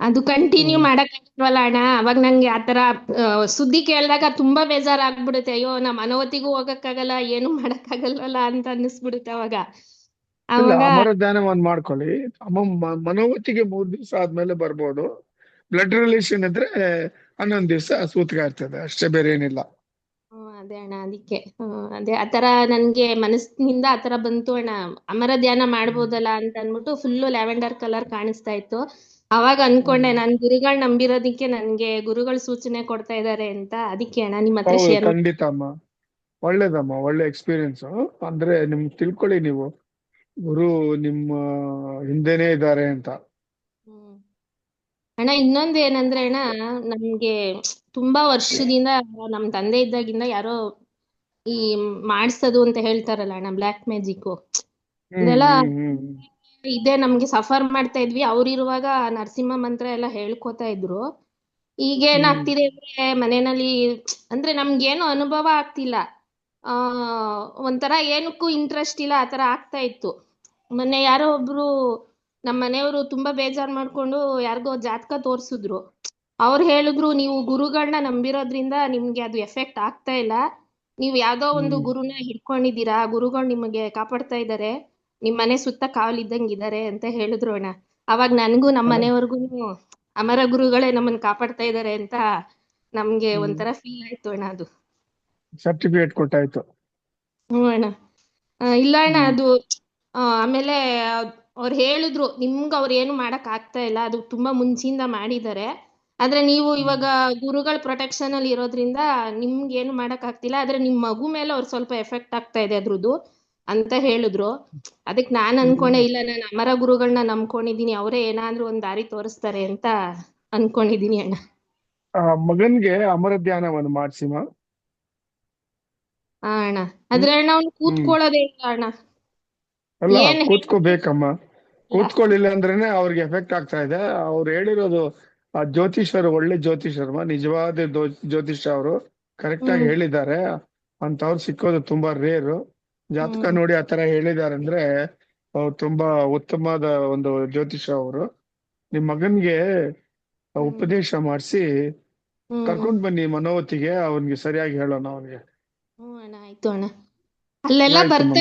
ಅದು ಕಂಟಿನ್ಯೂ ಹ್ಮ್ ಮಾಡಕ್ಕಾಗಲ್ವಲ್ಲ ಅಣ್ಣ. ಅವಾಗ ನಂಗೆ ಆತರ ಸುದ್ದಿ ಕೇಳಿದಾಗ ತುಂಬಾ ಬೇಜಾರಾಗ್ಬಿಡುತ್ತೆ. ಅಯ್ಯೋ ನಮ್ಮ ಅನವತಿಗೂ ಹೋಗಕ್ಕಾಗಲ್ಲ, ಏನು ಮಾಡಕ್ಕಾಗಲ್ವಲ್ಲ ಅಂತ ಅನ್ನಿಸ್ಬಿಡುತ್ತೆ ಅವಾಗ. ಇಲ್ಲ, ಅವಾಗ ಅಮರ ಧ್ಯಾನ ಒಂದ್ ಮಾಡ್ಕೊಳ್ಳಿ. ಮನೋವತಿಗೆ 3 ದಿವಸ ಆದ್ಮೇಲೆ ಬರ್ಬೋದು. ಬ್ಲಡ್ ರಿಲೇಷನ್ ಇದ್ರೆ 11 ದಿವಸ ಸೂತ್ಕ ಇರ್ತದೆ, ಅಷ್ಟೇ, ಬೇರೆ ಏನಿಲ್ಲ. ಅದೇ ಅಣ್ಣ, ಅದಕ್ಕೆ ಅದೇ ಆತರ ನನ್ಗೆ ಮನಸ್ಸಿನಿಂದ ಆತರ ಬಂತು ಅಣ್ಣ. ಅಮರ ಧ್ಯಾನ ಮಾಡ್ಬೋದಲ್ಲ ಅಂತ ಅನ್ಬಿಟ್ಟು ಫುಲ್ಲು ಲ್ಯಾವೆಂಡರ್ ಕಲರ್ ಕಾಣಿಸ್ತಾ ಇತ್ತು. ಅವಾಗ ಅನ್ಕೊಂಡೆ, ನಾನ್ ಗುರುಗಳ್ ನಂಬಿರೋದಿಕ್ಕೆ ನನ್ಗೆ ಗುರುಗಳು ಸೂಚನೆ ಕೊಡ್ತಾ ಇದಾರೆ ಅಂತ. ಅದಕ್ಕೆ ಅಣ್ಣ ನಿಮ್ಮ ಹತ್ರ ಹೌದು, ಶೇರ್ ಖಂಡಿತ ಅಮ್ಮ. ಒಳ್ಳೇದಮ್ಮ, ಒಳ್ಳೆ ಎಕ್ಸ್ಪೀರಿಯನ್ಸ್. ಅಂದ್ರೆ ನಿಮ್ಗೆ ತಿಳ್ಕೊಳ್ಳಿ ನೀವು, ಗುರು ನಿಮ್ಮ ಹಿಂದೆನೆ ಇದ್ದಾರೆ ಅಂತ. ಅಣ್ಣ, ಇನ್ನೊಂದ್ ಏನಂದ್ರೆ ಅಣ್ಣ, ನಮ್ಗೆ ತುಂಬಾ ವರ್ಷದಿಂದ ನಮ್ ತಂದೆ ಇದ್ದಾಗಿಂದ ಯಾರೋ ಈ ಮಾಡ್ಸೋದು ಅಂತ ಹೇಳ್ತಾರಲ್ಲ ಅಣ್ಣ, ಬ್ಲ್ಯಾಕ್ ಮ್ಯಾಜಿಕ್ ಇದೆಲ್ಲ ಇದೇ ನಮ್ಗೆ ಸಫರ್ ಮಾಡ್ತಾ ಇದ್ವಿ. ಅವ್ರಿರುವಾಗ ನರಸಿಂಹ ಮಂತ್ರ ಎಲ್ಲ ಹೇಳ್ಕೊತಾ ಇದ್ರು. ಈಗ ಏನಾಗ್ತಿದೆ ಅಂದ್ರೆ ಮನೆಯಲ್ಲಿ ಅಂದ್ರೆ ನಮ್ಗೇನು ಅನುಭವ ಆಗ್ತಿಲ್ಲ. ಒಂಥರ ಏನಕ್ಕೂ ಇಂಟ್ರೆಸ್ಟ್ ಇಲ್ಲ, ಆತರ ಆಗ್ತಾ ಇತ್ತು. ಮೊನ್ನೆ ಯಾರೋ ಒಬ್ರು ನಮ್ಮ ಮನೆಯವರು ತುಂಬಾ ಬೇಜಾರ್ ಮಾಡ್ಕೊಂಡು ಯಾರಿಗೋ ಜಾತಕ ತೋರ್ಸಿದ್ರು. ಅವ್ರು ಹೇಳಿದ್ರು, ನೀವು ಗುರುಗಳನ್ನ ನಂಬಿರೋದ್ರಿಂದ ನಿಮ್ಗೆ ಅದು ಎಫೆಕ್ಟ್ ಆಗ್ತಾ ಇಲ್ಲ. ನೀವು ಯಾವ್ದೋ ಒಂದು ಗುರುನ ಹಿಡ್ಕೊಂಡಿದ್ದೀರಾ, ಗುರುಗಳು ನಿಮಗೆ ಕಾಪಾಡ್ತಾ ಇದ್ದಾರೆ, ನಿಮ್ ಮನೆ ಸುತ್ತ ಕಾವಲಿದ್ದಂಗ್ ಇದಾರೆ ಅಂತ ಹೇಳಿದ್ರು ಅಣ್ಣ. ಅವಾಗ ನನ್ಗೂ ನಮ್ಮ ಮನೆಯವ್ರಿಗೂ ಅಮರ ಗುರುಗಳೇ ನಮ್ಮನ್ನ ಕಾಪಾಡ್ತಾ ಇದಾರೆ ಅಂತ ನಮ್ಗೆ ಒಂಥರ ಫೀಲ್ ಆಯ್ತು ಅಣ್ಣ ಅದು. ಸರ್ಟಿಫಿಕೇಟ್ ಕೊಟ್ಟಾಯ್ತು. ಅಣ್ಣ ಇಲ್ಲ ಅಣ್ಣ, ಅದು ಆಮೇಲೆ ಅವ್ರು ಹೇಳಿದ್ರು, ನಿಮ್ಗೆ ಅವ್ರು ಏನು ಮಾಡಕ್ ಆಗ್ತಾ ಇಲ್ಲ, ಅದು ತುಂಬಾ ಮುಂಚಿಂದ ಮಾಡಿದ್ದಾರೆ. ಆದ್ರೆ ನೀವು ಇವಾಗ ಗುರುಗಳ ಪ್ರೊಟೆಕ್ಷನ್ ಅಲ್ಲಿ ಇರೋದ್ರಿಂದ ನಿಮ್ಗೆ ಏನು ಮಾಡಕ್ ಆಗ್ತಿಲ್ಲ. ಆದ್ರೆ ನಿಮ್ ಮಗು ಮೇಲೆ ಅವ್ರು ಸ್ವಲ್ಪ ಎಫೆಕ್ಟ್ ಆಗ್ತಾ ಇದೆ ಅದ್ರದ್ದು ಅಂತ ಹೇಳಿದ್ರು. ಅದಕ್ ನಾನ್ ಅನ್ಕೊಂಡೆ, ಇಲ್ಲ ನಾನು ಅಮರ ಗುರುಗಳನ್ನ ನಂಬ್ಕೊಂಡಿದೀನಿ, ಅವರೇ ಏನಾದ್ರೂ ಒಂದ್ ದಾರಿ ತೋರಿಸ್ತಾರೆ ಅಂತ ಅನ್ಕೊಂಡಿದೀನಿ ಅಣ್ಣ. ಮಗನ್ಗೆ ಅಮರ ಧ್ಯಾನವನ್ನು ಮಾಡಿಸಿಮ. ಅಣ್ಣ, ಆದ್ರೆ ಅಣ್ಣ ಅವ್ನು ಕೂತ್ಕೊಳ್ಳೋದೇ ಇಲ್ಲ ಅಣ್ಣ. ಅಲ್ಲ, ಏನ್ ಕೂತ್ಕೋಬೇಕಮ್ಮ. ಕೂತ್ಕೊಳ್ಳಿಲ್ಲ ಅಂದ್ರೇನೆ ಅವ್ರಿಗೆ ಎಫೆಕ್ಟ್ ಆಗ್ತಾ ಇದೆ. ಅವ್ರು ಹೇಳಿರೋದು ಆ ಜ್ಯೋತಿಷರು ಒಳ್ಳೆ ಜ್ಯೋತಿಷರ್ಮ, ನಿಜವಾದ ಜ್ಯೋತಿಷ. ಅವರು ಕರೆಕ್ಟ್ ಆಗಿ ಹೇಳಿದ್ದಾರೆ. ಅಂತವ್ರು ಸಿಕ್ಕೋದು ತುಂಬಾ ರೇರು. ಜಾತಕ ನೋಡಿ ಆತರ ಹೇಳಿದ್ದಾರೆ ಅಂದ್ರೆ ಅವ್ರು ತುಂಬಾ ಉತ್ತಮವಾದ ಒಂದು ಜ್ಯೋತಿಷ ಅವರು. ನಿಮ್ ಮಗನ್ಗೆ ಉಪದೇಶ ಮಾಡಿಸಿ ಕರ್ಕೊಂಡ್ ಬನ್ನಿ ಮನೋವತಿಗೆ, ಅವನ್ಗೆ ಸರಿಯಾಗಿ ಹೇಳೋಣ ಅವನಿಗೆ. ಅಣ್ಣ, ಆಯ್ತು ಅಣ್ಣ. ಅಲ್ಲೆಲ್ಲ ಆಯ್ತಮ್ಮ.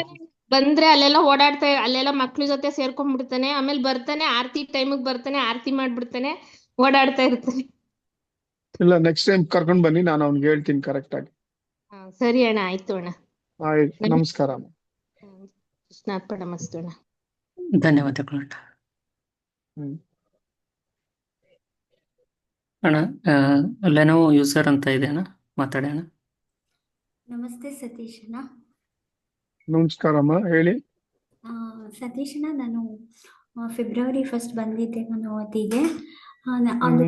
ಬಂದ್ರೆ ಅಲ್ಲೆಲ್ಲ ಓಡಾಡ್ತಾ, ಅಲ್ಲೆಲ್ಲ ಮಕ್ಳ ಜೊತೆ ಸೇರ್ಕೊಂಡ್ಬಿಡ್ತಾನೆ. ಆಮೇಲೆ ಬರ್ತಾನೆ, ಆರತಿ ಟೈಮಿಗೆ ಬರ್ತಾನೆ, ಆರತಿ ಮಾಡ್ಬಿಡ್ತಾನೆ, ಓಡಾಡ್ತಾ ಇರ್ತಾನೆ. ಇಲ್ಲ, ನೆಕ್ಸ್ಟ್ ಟೈಮ್ ಕರ್ಕೊಂಡ್ ಬನ್ನಿ, ನಾನು ಅವ್ನಿಗೆ ಹೇಳ್ತೀನಿ ಕರೆಕ್ಟ್ ಆಗಿ. ಸರಿ ಅಣ್ಣ, ಆಯ್ತು ಅಣ್ಣ. ಆಯ್ತು, ನಮಸ್ಕಾರ. ಕೃಷ್ಣಾರ್ಪಣಮಸ್ತು ಅಣ್ಣ. ಧನ್ಯವಾದಗಳು ಅಣ್ಣ. ಲೆನೋವೋ ಯೂಸರ್ ಅಂತ ಇದೆ ಅಣ್ಣ, ಮಾತಾಡೋಣ. ನಮಸ್ತೆ ಸತೀಶ್ ಅಣ್ಣ. ನಮಸ್ಕಾರಮ್ಮ, ಹೇಳಿ. ಸತೀಶ್ ಅಣ್ಣ, ನಾನು ಫೆಬ್ರವರಿ 1 ಬಂದಿದ್ದೆ ಮನೋವತಿಗೆ. ಅದು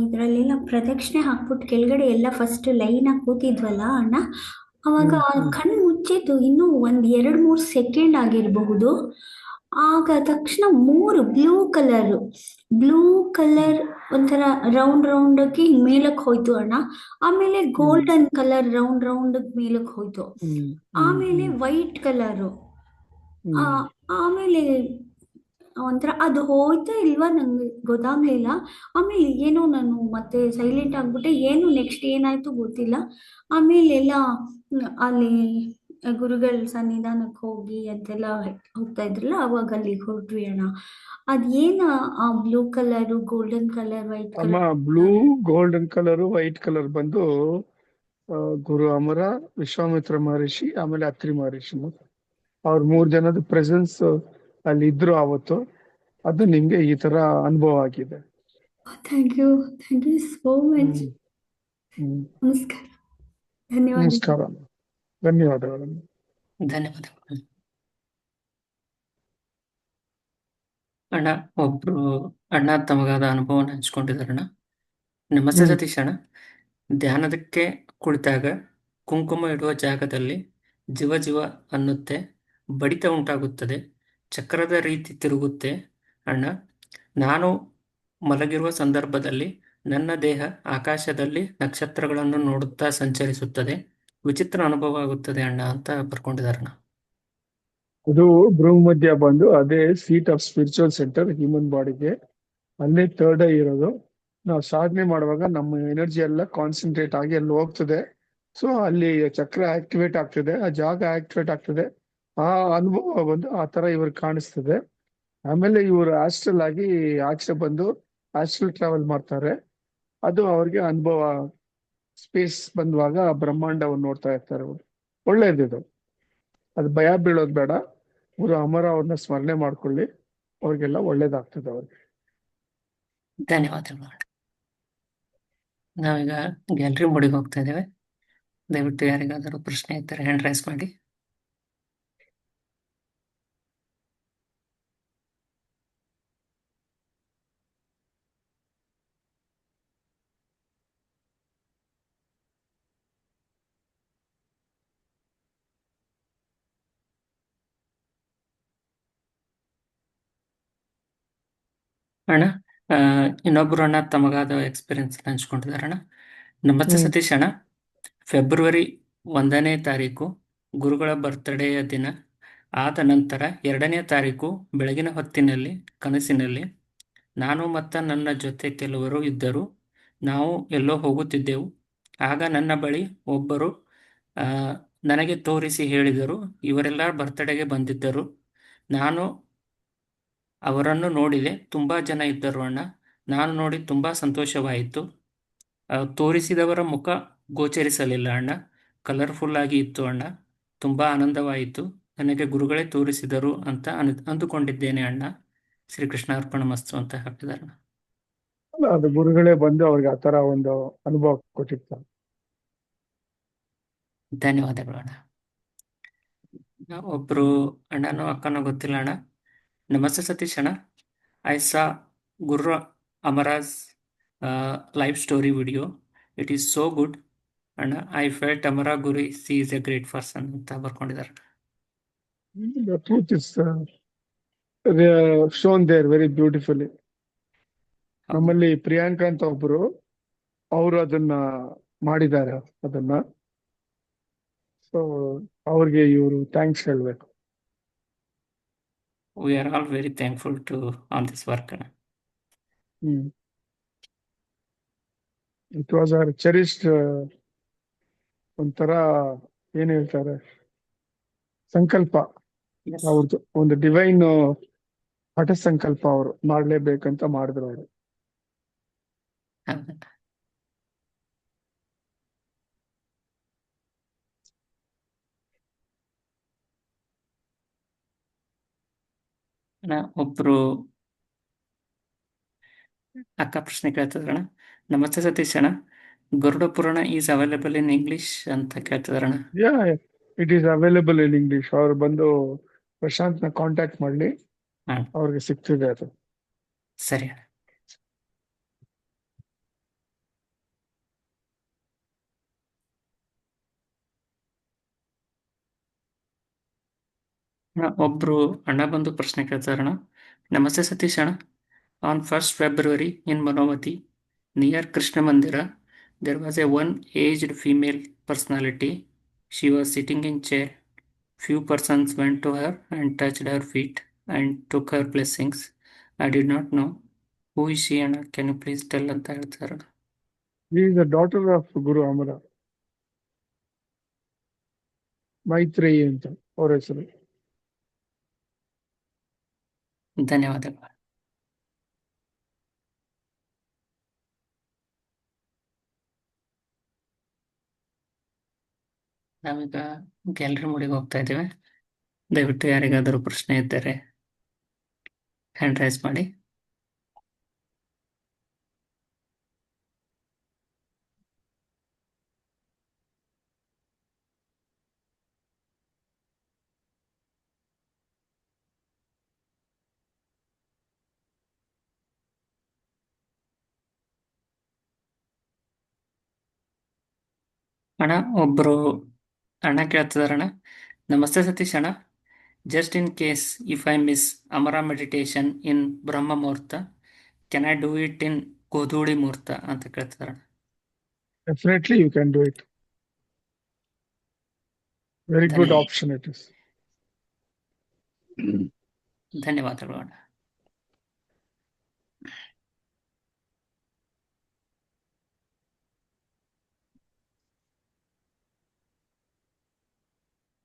ಇದರಲ್ಲೆಲ್ಲ ಪ್ರದಕ್ಷಿಣೆ ಹಾಕ್ಬಿಟ್ಟು ಕೆಳಗಡೆ ಎಲ್ಲ ಫಸ್ಟ್ ಲೈನ್ ಆಗಿ ಕೂತಿದ್ವಲ್ಲ ಅಣ್ಣ, ಅವಾಗ ಕಣ್ಣು ಮುಚ್ಚಿದ್ದು ಇನ್ನೂ 1-2-3 ಸೆಕೆಂಡ್ ಆಗಿರಬಹುದು. ಆಗ ತಕ್ಷಣ 3 ಬ್ಲೂ ಕಲರ್ ಒಂಥರ ರೌಂಡ್ ಆಗಿ ಮೇಲಕ್ಕೆ ಹೋಯ್ತು ಅಣ್ಣ. ಆಮೇಲೆ ಗೋಲ್ಡನ್ ಕಲರ್ ರೌಂಡ್ ಮೇಲಕ್ಕೆ ಹೋಯ್ತು. ಆಮೇಲೆ ವೈಟ್ ಕಲರು. ಆಮೇಲೆ ಒಂಥರ ಅದು ಹೋಯ್ತಾ ಇಲ್ವಾ ನಂಗೆ ಗೊತ್ತಾಗ್ಲಿಲ್ಲ. ಆಮೇಲೆ ಏನೋ ನಾನು ಮತ್ತೆ ಸೈಲೆಂಟ್ ಆಗ್ಬಿಟ್ಟೆ. ಏನು ನೆಕ್ಸ್ಟ್ ಏನಾಯ್ತು ಗೊತ್ತಿಲ್ಲ. ಆಮೇಲೆ ಎಲ್ಲ ಅಲ್ಲಿ ಗುರುಗಳ ಸನ್ನಿಧಾನಕ್ಕೆ ಹೋಗಿ ಅಂತೆಲ್ಲ ಹೋಗ್ತಾ ಇದ್ರಲ್ಲ, ಅವಾಗ ಅಲ್ಲಿಗೆ ಹೊರಟ್ವಿ ಅಣ್ಣ. ಅದೇನ ಆ blue colour, golden colour, white ಅಮ್ಮ, colour? Blue, golden colour, white colour ಬಂದು ಗುರು ಅಮರ, ವಿಶ್ವಾಮಿತ್ರ ಮಹರ್ಷಿ, ಆಮೇಲೆ ಅತ್ರಿ ಮಹರ್ಷಿ, ಅವ್ರ 3 ಜನದ ಪ್ರೆಸೆನ್ಸ್ ಅಲ್ಲಿ ಇದ್ರು ಅವತ್ತು. ಅದು ನಿಮ್ಗೆ ಈ ತರ ಅನುಭವ ಆಗಿದೆ. Thank you so much. ನಮಸ್ಕಾರ. ನಮಸ್ಕಾರ, ಧನ್ಯವಾದಗಳು. ಧನ್ಯವಾದಗಳು ಅಣ್ಣ. ಒಬ್ರು ಅಣ್ಣ ತಮಗಾದ ಅನುಭವನ ಹಂಚ್ಕೊಂಡಿದಾರಣ್ಣ. ನಮಸ್ತೆ ಸತೀಶ್ ಅಣ್ಣ. ಧ್ಯಾನದಕ್ಕೆ ಕುಳಿತಾಗ ಕುಂಕುಮ ಇಡುವ ಜಾಗದಲ್ಲಿ ಜೀವ ಅನ್ನುತ್ತೆ, ಬಡಿತ ಉಂಟಾಗುತ್ತದೆ, ಚಕ್ರದ ರೀತಿ ತಿರುಗುತ್ತೆ ಅಣ್ಣ. ನಾನು ಮಲಗಿರುವ ಸಂದರ್ಭದಲ್ಲಿ ನನ್ನ ದೇಹ ಆಕಾಶದಲ್ಲಿ ನಕ್ಷತ್ರಗಳನ್ನು ನೋಡುತ್ತಾ ಸಂಚರಿಸುತ್ತದೆ, ವಿಚಿತ್ರ ಅನುಭವ ಆಗುತ್ತದೆ ಅಣ್ಣ ಅಂತ ಬರ್ಕೊಂಡಿದಾರಣ್ಣ. ಅದು ಭ್ರೂಮಧ್ಯ ಬಂದು ಅದೇ seat of spiritual centre human ಬಾಡಿಗೆ. ಅಲ್ಲೇ ಥರ್ಡ್ ಐ ಇರೋದು. ನಾವು ಸಾಧನೆ ಮಾಡುವಾಗ ನಮ್ಮ ಎನರ್ಜಿ ಎಲ್ಲ ಕಾನ್ಸಂಟ್ರೇಟ್ ಆಗಿ ಅಲ್ಲಿ ಹೋಗ್ತದೆ. ಸೊ ಅಲ್ಲಿ ಚಕ್ರ ಆಕ್ಟಿವೇಟ್ ಆಗ್ತದೆ, ಆ ಜಾಗ ಆಕ್ಟಿವೇಟ್ ಆಗ್ತದೆ. ಆ ಅನುಭವ ಬಂದು ಆ ತರ ಇವ್ರಿಗೆ ಕಾಣಿಸ್ತದೆ. ಆಮೇಲೆ ಇವರು ಆಸ್ಟ್ರಲ್ ಆಗಿ ಆಚೆ ಬಂದು ಆಸ್ಟ್ರಲ್ ಟ್ರಾವೆಲ್ ಮಾಡ್ತಾರೆ. ಅದು ಅವ್ರಿಗೆ ಅನುಭವ. ಸ್ಪೇಸ್ ಬಂದುವಾಗ ಬ್ರಹ್ಮಾಂಡವನ್ನು ನೋಡ್ತಾ ಇರ್ತಾರೆ ಅವರು. ಒಳ್ಳೇದಿದು. ಅದು ಭಯ ಬೀಳೋದು ಬೇಡ. ಗುರು ಅಮರ ಅವ್ರನ್ನ ಸ್ಮರಣೆ ಮಾಡ್ಕೊಳ್ಳಿ, ಅವ್ರಿಗೆಲ್ಲ ಒಳ್ಳೇದಾಗ್ತದೆ ಅವ್ರಿಗೆ. ಧನ್ಯವಾದಗಳು. ನಾವೀಗ ಗ್ಯಾಲರಿ ಮೋಡಿಗೆ ಹೋಗ್ತಾ ಇದ್ದೇವೆ. ದಯವಿಟ್ಟು ಯಾರಿಗಾದರೂ ಪ್ರಶ್ನೆ ಇದ್ದರೆ ಹ್ಯಾಂಡ್ ರೈಸ್ ಮಾಡಿ. ಅಣ್ಣ, ಇನ್ನೊಬ್ರು ಅಣ್ಣ ತಮಗಾದ ಎಕ್ಸ್ಪೀರಿಯನ್ಸ್ ಹಂಚ್ಕೊಂಡಿದ್ದಾರೆ ಅಣ್ಣ. ನಮಸ್ತೆ ಸತೀಶ್ ಅಣ್ಣ. ಫೆಬ್ರವರಿ 1ನೇ ತಾರೀಕು ಗುರುಗಳ ಬರ್ತ್ಡೇಯ ದಿನ ಆದ ನಂತರ 2ನೇ ತಾರೀಕು ಬೆಳಗಿನ ಹೊತ್ತಿನಲ್ಲಿ ಕನಸಿನಲ್ಲಿ ನಾನು ಮತ್ತು ನನ್ನ ಜೊತೆ ಕೆಲವರು ಇದ್ದರು. ನಾವು ಎಲ್ಲೋ ಹೋಗುತ್ತಿದ್ದೆವು. ಆಗ ನನ್ನ ಬಳಿ ಒಬ್ಬರು ನನಗೆ ತೋರಿಸಿ ಹೇಳಿದರು, ಇವರೆಲ್ಲ ಬರ್ತ್ಡೇಗೆ ಬಂದಿದ್ದರು. ನಾನು ಅವರನ್ನು ನೋಡಿದೆ. ತುಂಬ ಜನ ಇದ್ದರು ಅಣ್ಣ. ನಾನು ನೋಡಿ ತುಂಬ ಸಂತೋಷವಾಯಿತು. ತೋರಿಸಿದವರ ಮುಖ ಗೋಚರಿಸಲಿಲ್ಲ ಅಣ್ಣ. ಕಲರ್ಫುಲ್ ಆಗಿ ಇತ್ತು ಅಣ್ಣ. ತುಂಬ ಆನಂದವಾಯಿತು. ನನಗೆ ಗುರುಗಳೇ ತೋರಿಸಿದರು ಅಂತ ಅಂದುಕೊಂಡಿದ್ದೇನೆ ಅಣ್ಣ. ಶ್ರೀಕೃಷ್ಣ ಅರ್ಪಣಮಸ್ತು ಅಂತ ಹಾಕಿದಾರೆ ಅಣ್ಣ. ಅದು ಗುರುಗಳೇ ಬಂದು ಅವ್ರಿಗೆ ಆ ತರ ಒಂದು ಅನುಭವ ಕೊಟ್ಟಿರ್ತಾರೆ. ಧನ್ಯವಾದಗಳು ಅಣ್ಣ. ಒಬ್ರು ಅಣ್ಣನೋ ಅಕ್ಕನೋ ಗೊತ್ತಿಲ್ಲ ಅಣ್ಣ. ನಮಸ್ತೆ ಸತೀಶ್ ಅಣ್ಣ. I saw guru Amaraj live story video. It is so good ಅಣ್ಣ. I felt Amara guru she is a great person ಅಂತ ಬರ್ಕೊಂಡಿದ್ದಾರೆ. The truth is shown there very beautifully. ನಮ್ಮಲ್ಲಿ ಪ್ರಿಯಾಂಕಾ ಅಂತ ಒಬ್ರು, ಅವರು ಅದನ್ನ ಮಾಡಿದ್ದಾರೆ ಅದನ್ನ. ಸೊ ಅವ್ರಿಗೆ ಇವರು ಥ್ಯಾಂಕ್ಸ್ ಹೇಳ್ಬೇಕು. We are all very thankful to on this work. It was our cherished ಒಂಥರ ಏನ್ ಹೇಳ್ತಾರೆ, ಸಂಕಲ್ಪ. ಅವ್ರದ್ದು ಒಂದು ಡಿವೈನ್ ಹಠ ಸಂಕಲ್ಪ. ಅವರು ಮಾಡ್ಲೇಬೇಕಂತ ಮಾಡಿದ್ರು ಅವರು. ಒಬ್ರು ಅಕ್ಕ ಪ್ರಶ್ನೆ ಕೇಳ್ತಿದ್ರಣ. ನಮಸ್ತೆ ಸತೀಶ್ ಅಣ್ಣ. ಗರುಡ ಪುರಾಣ ಈಸ್ ಅವೈಲೇಬಲ್ ಇನ್ ಇಂಗ್ಲಿಷ್ ಅಂತ ಕೇಳ್ತಿದಾರಣ. It is available in English. ಅವ್ರು ಬಂದು ಪ್ರಶಾಂತ್ ನ ಕಾಂಟ್ಯಾಕ್ಟ್ ಮಾಡ್ಲಿ, ಅವ್ರಿಗೆ ಸಿಗ್ತಿದೆ ಅದು. ಸರಿ ಅಣ್ಣ. ಒಬ್ರು ಅಣ್ಣ ಬಂದು ಪ್ರಶ್ನೆ ಕೇಳ್ತಾರಣ. ನಮಸ್ತೆ ಸತೀಶ್ ಅಣ್ಣ. On 1st February in Manavati, near Krishna Mandira, there was a one-aged female personality. She was sitting in chair. Few persons went to her and touched her feet and took her blessings. I did not know. Who is she, Anna? Can you please tell ಅಂತ ಹೇಳ್ತಾರೆ. She is the daughter of Guru Amara. Maitreyi ಅಂತ ಅವ್ರ ಹೆಸರು. ಧನ್ಯವಾದಗಳು. ನಾವೀಗ gallery ಮೋಡಿಗೆ ಹೋಗ್ತಾ ಇದ್ದೇವೆ. ದಯವಿಟ್ಟು ಯಾರಿಗಾದರೂ ಪ್ರಶ್ನೆ ಇದ್ದರೆ ಹ್ಯಾಂಡ್ ರೈಸ್ ಮಾಡಿ. ಅಣ್ಣ, ಒಬ್ರು ಅಣ್ಣ ಕೇಳ್ತಿದಾರಣ್ಣ. ನಮಸ್ತೆ ಸತೀಶ್ ಅಣ್ಣ. Just in case if I miss Amara meditation in Brahma Muhurta, can I do it in Godhudi Muhurta ಅಂತ ಕೇಳ್ತಿದಾರೆ. Definitely you can do it. Very good option it is. ಧನ್ಯವಾದಗಳು ಅಣ್ಣ.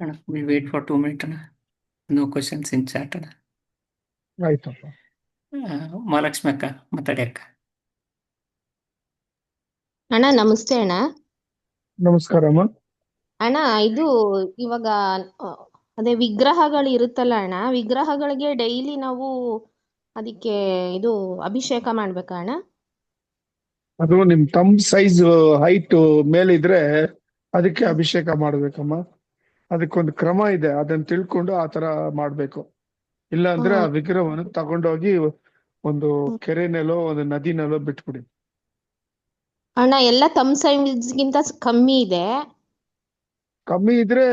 ಅಣ್ಣ ವಿಲ್ ವೇಟ್ ಫಾರ್ 2 minutes ಅಣ್ಣ. No questions in chat ಅಣ್ಣ. ಆಯ್ತಪ್ಪ. ಮಹಾಲಕ್ಷ್ಮಿ ಅಕ್ಕ ಮಾತಾಡಿ ಅಕ್ಕ. ಅಣ್ಣ ನಮಸ್ತೆ ಅಣ್ಣ. ನಮಸ್ಕಾರ ಅಮ್ಮ. ಅಣ್ಣ ಇದು ಇವಾಗ ಆ, ಅದೇ ವಿಗ್ರಹಗಳು ಇರುತ್ತಲ್ಲ ಅಣ್ಣ, ವಿಗ್ರಹಗಳಿಗೆ ಡೈಲಿ ನಾವು ಅದಕ್ಕೆ ಇದು ಅಭಿಷೇಕ ಮಾಡ್ಬೇಕಾ ಅಣ್ಣ? ಅದು ನಿಮ್ ತಮ್ ಸೈಜ್ ಹೈಟ್ ಮೇಲಿದ್ರೆ ಅದಕ್ಕೆ ಅಭಿಷೇಕ ಮಾಡ್ಬೇಕಮ್ಮ. ಅದಕ್ಕೊಂದು ಕ್ರಮ ಇದೆ, ಅದನ್ನ ತಿಳ್ಕೊಂಡು ಆ ತರ ಮಾಡ್ಬೇಕು. ಇಲ್ಲ ಅಂದ್ರೆ ಆ ವಿಗ್ರಹವನ್ನು ತಗೊಂಡೋಗಿ ಒಂದು ಕೆರೆನಲ್ಲೋ ಒಂದು ನದಿನಲ್ಲೋ ಬಿಟ್ಬಿಡಿ. ಅಣ್ಣ ಎಲ್ಲ ತಮ್ಮ ಸೈಜ್ಗಿಂತ ಕಮ್ಮಿ ಇದೆ. ಕಮ್ಮಿ ಇದ್ರೆ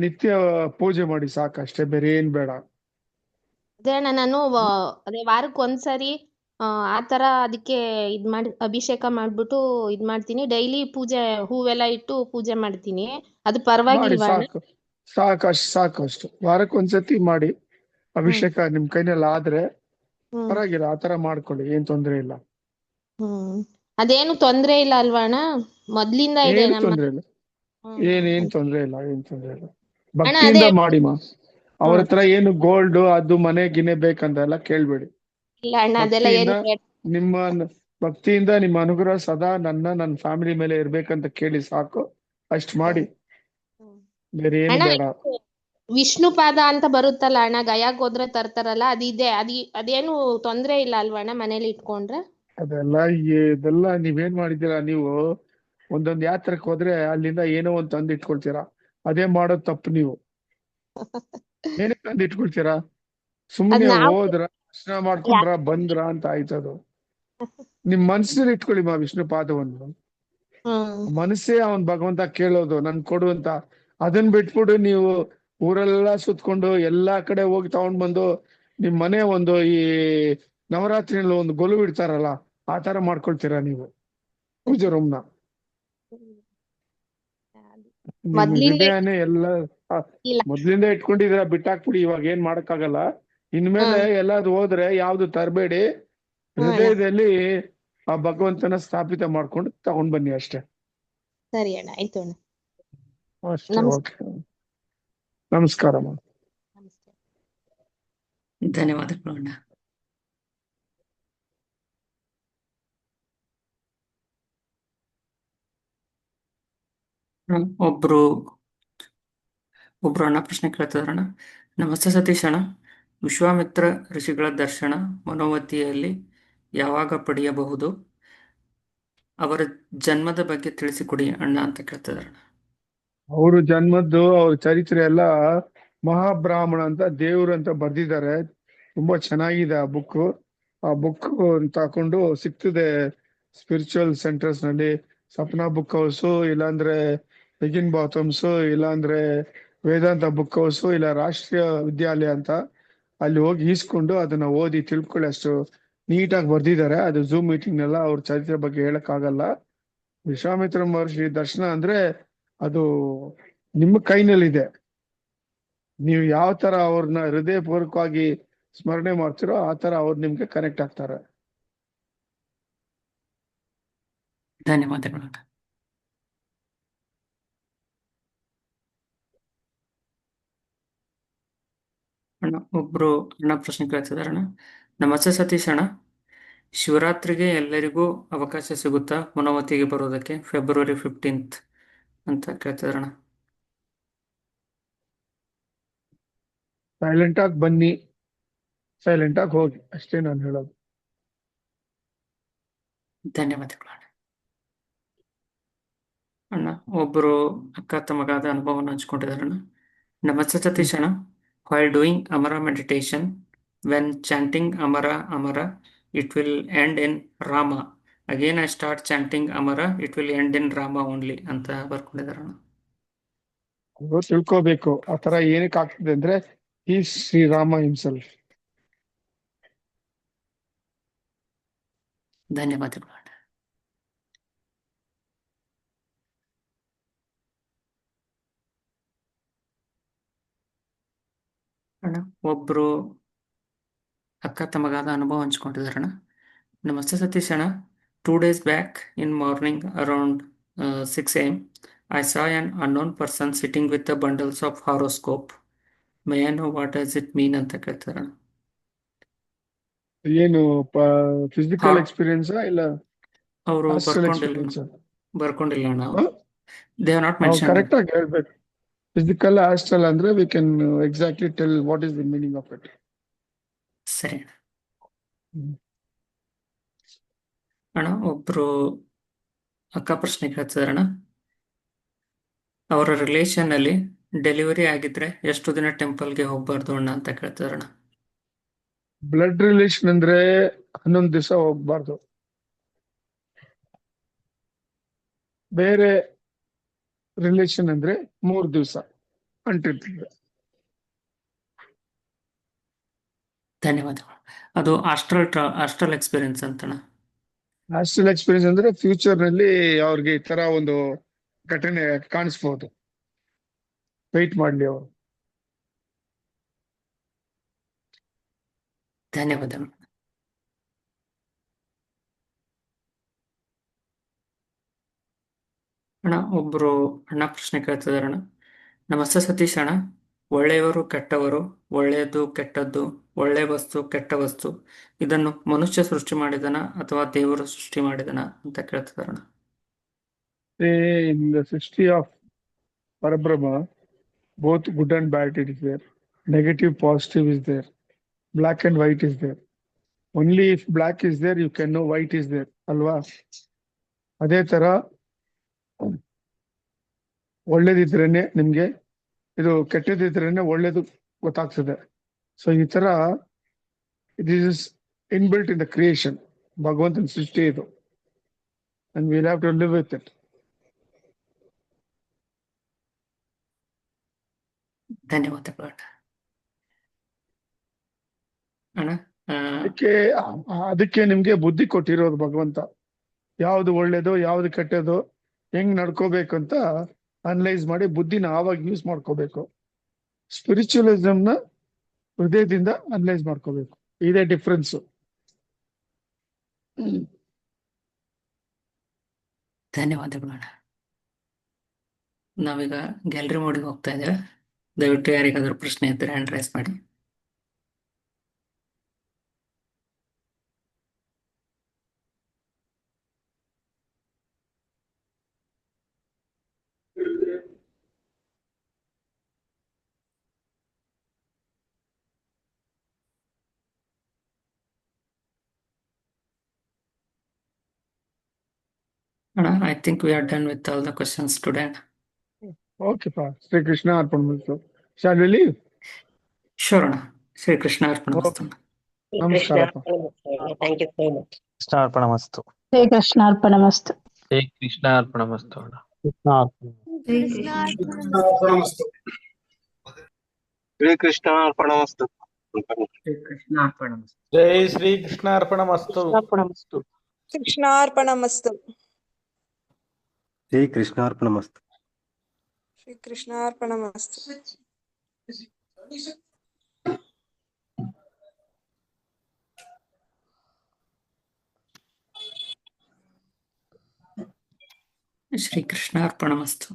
ನಿತ್ಯ ಪೂಜೆ ಮಾಡಿ ಸಾಕಷ್ಟೇ, ಬೇರೆ ಏನ್ ಬೇಡ. ಅದೇ ಅಣ್ಣ ನಾನು ಅದೇ ವಾರಕ್ಕೆ ಒಂದ್ಸರಿ ಆ ತರ ಅದಕ್ಕೆ ಇದ್ ಮಾಡಿ ಅಭಿಷೇಕ ಮಾಡ್ಬಿಟ್ಟು ಇದ್ ಮಾಡ್ತೀನಿ. ಡೈಲಿ ಪೂಜೆ ಹೂವೆಲ್ಲ ಇಟ್ಟು ಪೂಜೆ ಮಾಡ್ತೀನಿ. ಅದು ಮಾಡಿ ಪರವಾಗಿಲ್ವಾ ಅಣ್ಣ? ಸಾಕಷ್ಟು ವಾರಕ್ಕೆ ಒಂದ್ಸತಿ ಮಾಡಿ ಅಭಿಷೇಕ ನಿಮ್ ಕೈನಲ್ಲಿ ಆದ್ರೆ ಹ್ಮ್ ಪರವಾಗಿಲ್ಲ, ಆ ತರ ಮಾಡ್ಕೊಳ್ಳಿ, ಏನ್ ತೊಂದ್ರೆ ಇಲ್ಲ. ಹ್ಮ್ ಅದೇನು ತೊಂದ್ರೆ ಇಲ್ಲ ಅಲ್ವಾ ಅಣ್ಣ? ಮೊದ್ಲಿಂದ ಇದೆ ಏನು ನಮ್ಮ. ತೊಂದ್ರೆ ಇಲ್ಲ, ಏನ್ ತೊಂದ್ರೆ ಇಲ್ಲ, ಏನ್ ತೊಂದ್ರೆ ಇಲ್ಲ. ಅಣ್ಣ ಭಕ್ತಿಯಿಂದ ಅದೇ ಮಾಡಿಮ್ಮ. ಅವ್ರ ಹತ್ರ ಏನು ಗೋಲ್ಡ್ ಅದು ಮನೆ ಗಿನೆ ಬೇಕಂತ ಎಲ್ಲ ಕೇಳ್ಬೇಡಿ. ಇಲ್ಲ ಅಣ್ಣ ಅದೆಲ್ಲ ಭಕ್ತಿಯಿಂದ ಏನು ಬೇಡ. ಭಕ್ತಿಯಿಂದ ನಿಮ್ಮ ಅನುಗ್ರಹ ಸದಾ ನನ್ನ ಫ್ಯಾಮಿಲಿ ಮೇಲೆ ಇರ್ಬೇಕಂತ ಕೇಳಿ ಸಾಕು, ಅಷ್ಟ್ ಮಾಡಿ, ಹ್ಮ್. ಬೇರೆ ಏನು ಅಣ್ಣ ಬೇಡ. ಇದು ವಿಷ್ಣು ಪಾದ ಅಂತ ಬರುತ್ತಲ್ಲ ಅಣ್ಣ, ಗಯಾಗ್ ಹೋದ್ರೆ ತರ್ತಾರಲ್ಲ, ಅದಿದೆ ಅದೇನು ತೊಂದ್ರೆ ಇಲ್ಲ ಅಲ್ವಾ ಅಣ್ಣ ಮನೇಲಿ ಇಟ್ಕೊಂಡ್ರೆ? ಇದೆಲ್ಲ ನೀವೇನ್ ಮಾಡಿದ್ದೀರಾ ನೀವು, ಒಂದೊಂದ್ ಯಾತ್ರಕ್ಕೆ ಹೋದ್ರೆ ಅಲ್ಲಿಂದ ಏನೋ ಒಂದ್ ತಂದು ಇಟ್ಕೊಳ್ತೀರಾ. ಅದೇ ಮಾಡೋದ್ ತಪ್ಪು ನೀವು. ಏನೇ ತಂದು ಇಟ್ಕೊಳ್ತೀರಾ? ಅದ್ ಸುಮ್ಮನೆ ನಾವು ಹೋದ್ರ ದರ್ಶನ ಮಾಡ್ಕೊಂಡ್ರ ಬಂದ್ರ ಅಂತ ಆಯ್ತದು. ನಿಮ್ ಮನ್ಸಲ್ಲಿ ಇಟ್ಕೊಳ್ಳಿ ವಿಷ್ಣು ಪಾದವನ್ನು. ಮನಸ್ಸೇ ಅವನ್ ಭಗವಂತ ಕೇಳೋದು ನನ್ ಕೊಡು ಅಂತ. ಅದನ್ ಬಿಟ್ಬಿಟ್ಟು ನೀವು ಊರೆಲ್ಲ ಸುತ್ಕೊಂಡು ಎಲ್ಲಾ ಕಡೆ ಹೋಗಿ ತಗೊಂಡ್ ಬಂದು ನಿಮ್ ಮನೆ ಒಂದು ಈ ನವರಾತ್ರಿಯಲ್ಲಿ ಒಂದು ಗೊಲು ಇಡ್ತಾರಲ್ಲ ಆ ತರ ಮಾಡ್ಕೊಳ್ತೀರಾ ನೀವು ಪೂಜೆ ರೂಮ್ನ. ನಿಮ್ ಮೊದ್ಲಿಂದ ಹೃದಯನೇ ಎಲ್ಲ ಇಲ್ಲ. ಮೊದ್ಲಿಂದ ಇಟ್ಕೊಂಡಿದ್ದೀರಾ, ಬಿಟ್ಟಾಕ್ಬಿಡಿ, ಇವಾಗ ಏನ್ ಮಾಡಕ್ಕಾಗಲ್ಲ. ಇನ್ಮೇಲೆ ಎಲ್ಲಾದ್ರೂ ಹೋದ್ರೆ ಯಾವ್ದು ತರಬೇಡಿ, ಹ್ಮ್ ಅಣ್ಣ ಹೃದಯದಲ್ಲಿ ಆ ಭಗವಂತನ ಸ್ಥಾಪಿತ ಮಾಡ್ಕೊಂಡು ತಗೊಂಡ್ ಬನ್ನಿ ಅಷ್ಟೇ. ಸರಿ ಅಣ್ಣ, ಆಯ್ತು ಅಣ್ಣ. ಅಷ್ಟೇ, ನಮಸ್ತೆ. ಓಕೆ. ನಮಸ್ಕಾರ. ನಮಸ್ತೆ. ಧನ್ಯವಾದಗಳು ಅಣ್ಣ. ಒಬ್ರು ಅಣ್ಣ ಪ್ರಶ್ನೆ ಕೇಳ್ತಿದಾರಣ್ಣ. ನಮಸ್ತೆ ಸತೀಶ್ ಅಣ್ಣ, ವಿಶ್ವಾಮಿತ್ರ ಋಷಿಗಳ ದರ್ಶನ ಮನೋವತಿಯಲ್ಲಿ ಯಾವಾಗ ಪಡೆಯಬಹುದು? ಅವರ ಜನ್ಮದ ಬಗ್ಗೆ ತಿಳಿಸಿಕೊಡಿ ಅಣ್ಣ ಅಂತ ಕೇಳ್ತಿದಾರಣ್ಣ. ಅವರು ಜನ್ಮದ್ದು ಅವ್ರ ಚರಿತ್ರೆ ಎಲ್ಲ ಮಹಾಬ್ರಾಹ್ಮಣ ಅಂತ ದೇವ್ರು ಅಂತ ಬರ್ದಿದ್ದಾರೆ. ತುಂಬಾ ಚೆನ್ನಾಗಿದೆ ಆ ಬುಕ್. ಆ ಬುಕ್ ತಕೊಂಡು ಸಿಗ್ತದೆ ಸ್ಪಿರಿಚುವಲ್ ಸೆಂಟರ್ಸ್ ನಲ್ಲಿ, ಸಪ್ನಾ ಬುಕ್ ಹೌಸ್, ಇಲ್ಲಾಂದ್ರೆ ಬಿಗಿನ್ ಬಾತಮ್ಸ್, ಇಲ್ಲಾಂದ್ರೆ ವೇದಾಂತ ಬುಕ್ ಹೌಸ್, ಇಲ್ಲ ರಾಷ್ಟ್ರೀಯ ವಿದ್ಯಾಲಯ ಅಂತ, ಅಲ್ಲಿ ಹೋಗಿ ಈಸ್ಕೊಂಡು ಅದನ್ನ ಓದಿ ತಿಳ್ಕೊಳ್ಳಿ. ಅಷ್ಟು ನೀಟಾಗಿ ಬರ್ದಿದ್ದಾರೆ. ಅದು ಝೂಮ್ ಮೀಟಿಂಗ್ ನೆಲ್ಲ ಅವ್ರ ಚರಿತ್ರೆ ಬಗ್ಗೆ ಹೇಳಕ್ ಆಗಲ್ಲ. ವಿಶ್ವಾಮಿತ್ರ ಮಹರ್ಷಿ ದರ್ಶನ ಅಂದ್ರೆ ಅದು ನಿಮ್ಮ ಕೈನಲ್ಲಿದೆ. ನೀವು ಯಾವ ತರ ಅವ್ರನ್ನ ಹೃದಯಪೂರ್ವಕವಾಗಿ ಸ್ಮರಣೆ ಮಾಡ್ತಿರೋ ಆ ತರ ಅವ್ರು ನಿಮ್ಗೆ ಕನೆಕ್ಟ್ ಆಗ್ತಾರೆ. ಧನ್ಯವಾದಗಳು ಅಣ್ಣ. ಒಬ್ರು ಅಣ್ಣ ಪ್ರಶ್ನೆ ಕೇಳ್ತಿದಾರಣ್ಣ. ನಮಸ್ತೆ ಸತೀಶ್ ಅಣ್ಣ, ಶಿವರಾತ್ರಿಗೆ ಎಲ್ಲರಿಗೂ ಅವಕಾಶ ಸಿಗುತ್ತಾ ಮನೋವತಿಗೆ ಬರೋದಕ್ಕೆ February 15th ಅಂತ ಕೇಳ್ತಿದಾರಣ್ಣ. ಸೈಲೆಂಟ್ ಆಗಿ ಬನ್ನಿ, ಸೈಲೆಂಟ್ ಆಗಿ ಹೋಗಿ, ಅಷ್ಟೇ ನಾನು ಹೇಳೋದು. ಧನ್ಯವಾದಗಳು ಅಣ್ಣ. ಅಣ್ಣ ಒಬ್ಬರು ಅಕ್ಕ ತಮಗಾದ ಅನುಭವವನ್ನು ಹಂಚ್ಕೊಂಡಿದಾರಣ್ಣ. ನಮಸ್ತೆ ಸತೀಶ್ ಅಣ್ಣ, while doing Amara meditation, when chanting Amara Amara, it will end in Rama. Again I start chanting Amara, it will end in Rama only ಅಂತ ಬರ್ಕೊಂಡಿದಾರಣ್ಣ. ಅವ್ರು ತಿಳ್ಕೋಬೇಕು ಆ ತರ ಏನಕ್ಕೆ ಆಗ್ತದೆ ಅಂದ್ರೆ ಈ ಶ್ರೀರಾಮ ಹಿಮ್ಸೆಲ್ಫ್. ಧನ್ಯವಾದಗಳು ಅಣ್ಣ. ಅಣ್ಣ ಒಬ್ರು ಅಕ್ಕ ತಮಗಾದ ಅನುಭವ ಹಂಚ್ಕೊಂಡಿದಾರಣ್ಣ. ನಮಸ್ತೆ ಸತೀಶ್ ಅಣ್ಣ, 2 days back in morning around 6 AM I saw an unknown person sitting with the bundles of horoscope. May I know what does it mean ಅಂತ ಕೇಳ್ತಾರಣ. ಏನು ಫಿಸಿಕಲ್ ಎಕ್ಸ್ಪೀರಿಯನ್ಸ್ ಇಲ್ಲ ಅವರು ಆಸ್ಟ್ರಲ್ ಎಕ್ಸ್ಪೀರಿಯನ್ಸ್? ಬರ್ಕೊಂಡಿಲ್ಲ ಅಣ್ಣ. They have not mention. Correct ಆಗಿ ಹೇಳ್ಬೇಕು. Physical astral ಅಂದ್ರೆ we can exactly tell what is the meaning of it. ಸರಿ ಅಣ್ಣ. ಒಬ್ರು ಅಕ್ಕ ಪ್ರಶ್ನೆ ಕೇಳ್ತಿದಾರಣ. ಅವರ ರಿಲೇಷನ್ ಅಲ್ಲಿ ಡೆಲಿವರಿ ಆಗಿದ್ರೆ ಎಷ್ಟು ದಿನ ಟೆಂಪಲ್ಗೆ ಹೋಗ್ಬಾರ್ದು ಅಣ್ಣ ಅಂತ ಕೇಳ್ತಿದಾರಣ. ಬ್ಲಡ್ ರಿಲೇಷನ್ ಅಂದ್ರೆ 11 ದಿವಸ ಹೋಗ್ಬಾರ್ದು. ಬೇರೆ ರಿಲೇಷನ್ ಅಂದ್ರೆ 3 ದಿವಸ ಅಂಟಿರ್ತದೆ. ಧನ್ಯವಾದಗಳು. ಅದು ಆಸ್ಟ್ರಲ್ ಎಕ್ಸ್ಪೀರಿಯನ್ಸ್ ಅಂತಣ. ಆಸ್ಟ್ರಲ್ ಎಕ್ಸ್ಪೀರಿಯನ್ಸ್ ಅಂದ್ರೆ ಫ್ಯೂಚರ್ ನಲ್ಲಿ ಅವ್ರಿಗೆ ಈ ತರ ಒಂದು ಘಟನೆ ಕಾಣಿಸ್ಬೋದು. ವೆಯ್ಟ್ ಮಾಡ್ಲಿ ಅವರು. ಧನ್ಯವಾದಗಳು ಅಣ್ಣ. ಒಬ್ರು ಅಣ್ಣ ಪ್ರಶ್ನೆ ಕೇಳ್ತಿದಾರಣ್ಣ. ನಮಸ್ತೆ ಸತೀಶ್ ಅಣ್ಣ. ಒಳ್ಳೆಯವರು ಕೆಟ್ಟವರು, ಒಳ್ಳೆಯದು ಕೆಟ್ಟದ್ದು, ಒಳ್ಳೆ ವಸ್ತು ಕೆಟ್ಟ ವಸ್ತು, ಇದನ್ನು ಮನುಷ್ಯ ಸೃಷ್ಟಿ ಮಾಡಿದನ ಅಥವಾ ದೇವರು ಸೃಷ್ಟಿ ಮಾಡಿದನ ಅಂತ ಕೇಳ್ತಿದಾರಣ್ಣ. In the sixty of Parabrahma, both good and bad it is there. Negative, positive is there. Black and white is there. Only if black is there, you can know white is there. Alva. ಅದೇ ತರ ಒಳ್ಳೇದಿದ್ರೇನೆ ನಿಮ್ಗೆ ಇದು, ಕೆಟ್ಟದಿದ್ರೇನೆ ಒಳ್ಳೇದು ಗೊತ್ತಾಗ್ತದೆ. So ಈ ತರ it is inbuilt in the creation. ಭಗವಂತನ ಸೃಷ್ಟಿ ಇದು. And will have to live with it. ಧನ್ಯವಾದಗಳು ಅಣ್ಣ. ಅದಕ್ಕೆ ನಿಮ್ಗೆ ಬುದ್ಧಿ ಕೊಟ್ಟಿರೋದು ಭಗವಂತ. ಯಾವ್ದು ಒಳ್ಳೇದು ಯಾವ್ದು ಕೆಟ್ಟದು ಹೆಂಗ್ ನಡ್ಕೋಬೇಕು ಅಂತ ಅನಲೈಸ್ ಮಾಡಿ ಬುದ್ಧಿನ ಆವಾಗ ಯೂಸ್ ಮಾಡ್ಕೋಬೇಕು. ಸ್ಪಿರಿಚುವಲಿಸಮ್ ನ ಹೃದಯದಿಂದ ಅನಲೈಸ್ ಮಾಡ್ಕೋಬೇಕು. ಇದೇ ಡಿಫ್ರೆನ್ಸ್. ಧನ್ಯವಾದಗಳು ಅಣ್ಣ. ನಾವೀಗ ಗ್ಯಾಲರಿ ಮೋಡಿಗೆ ಹೋಗ್ತಾ ಇದ್ದೇವೆ. ದಯವಿಟ್ಟು ಯಾರಿಗಾದ್ರೂ ಪ್ರಶ್ನೆ ಇದ್ದರೆ ಹ್ಯಾಂಡ್ ರೈಸ್ ಮಾಡಿ. Anna, I think we are done with all the questions today. Okay, pa. Sri Krishna Arpanamastu. Shall we leave? Sure, Anna. Sri Krishna Arpanamastu. Namaskara. Thank you so much. Krishna Arpanamastu. Sri Krishna Arpanamastu. Sri Krishna Arpanamastu. Sri Krishna Arpanamastu. Sri Krishna Arpanamastu. Jai Sri Krishna Arpanamastu. Krishna Arpanamastu. Sri Krishna Arpanamastu. Sri Krishna Arpanamastu. Sri Krishna Arpanamastu.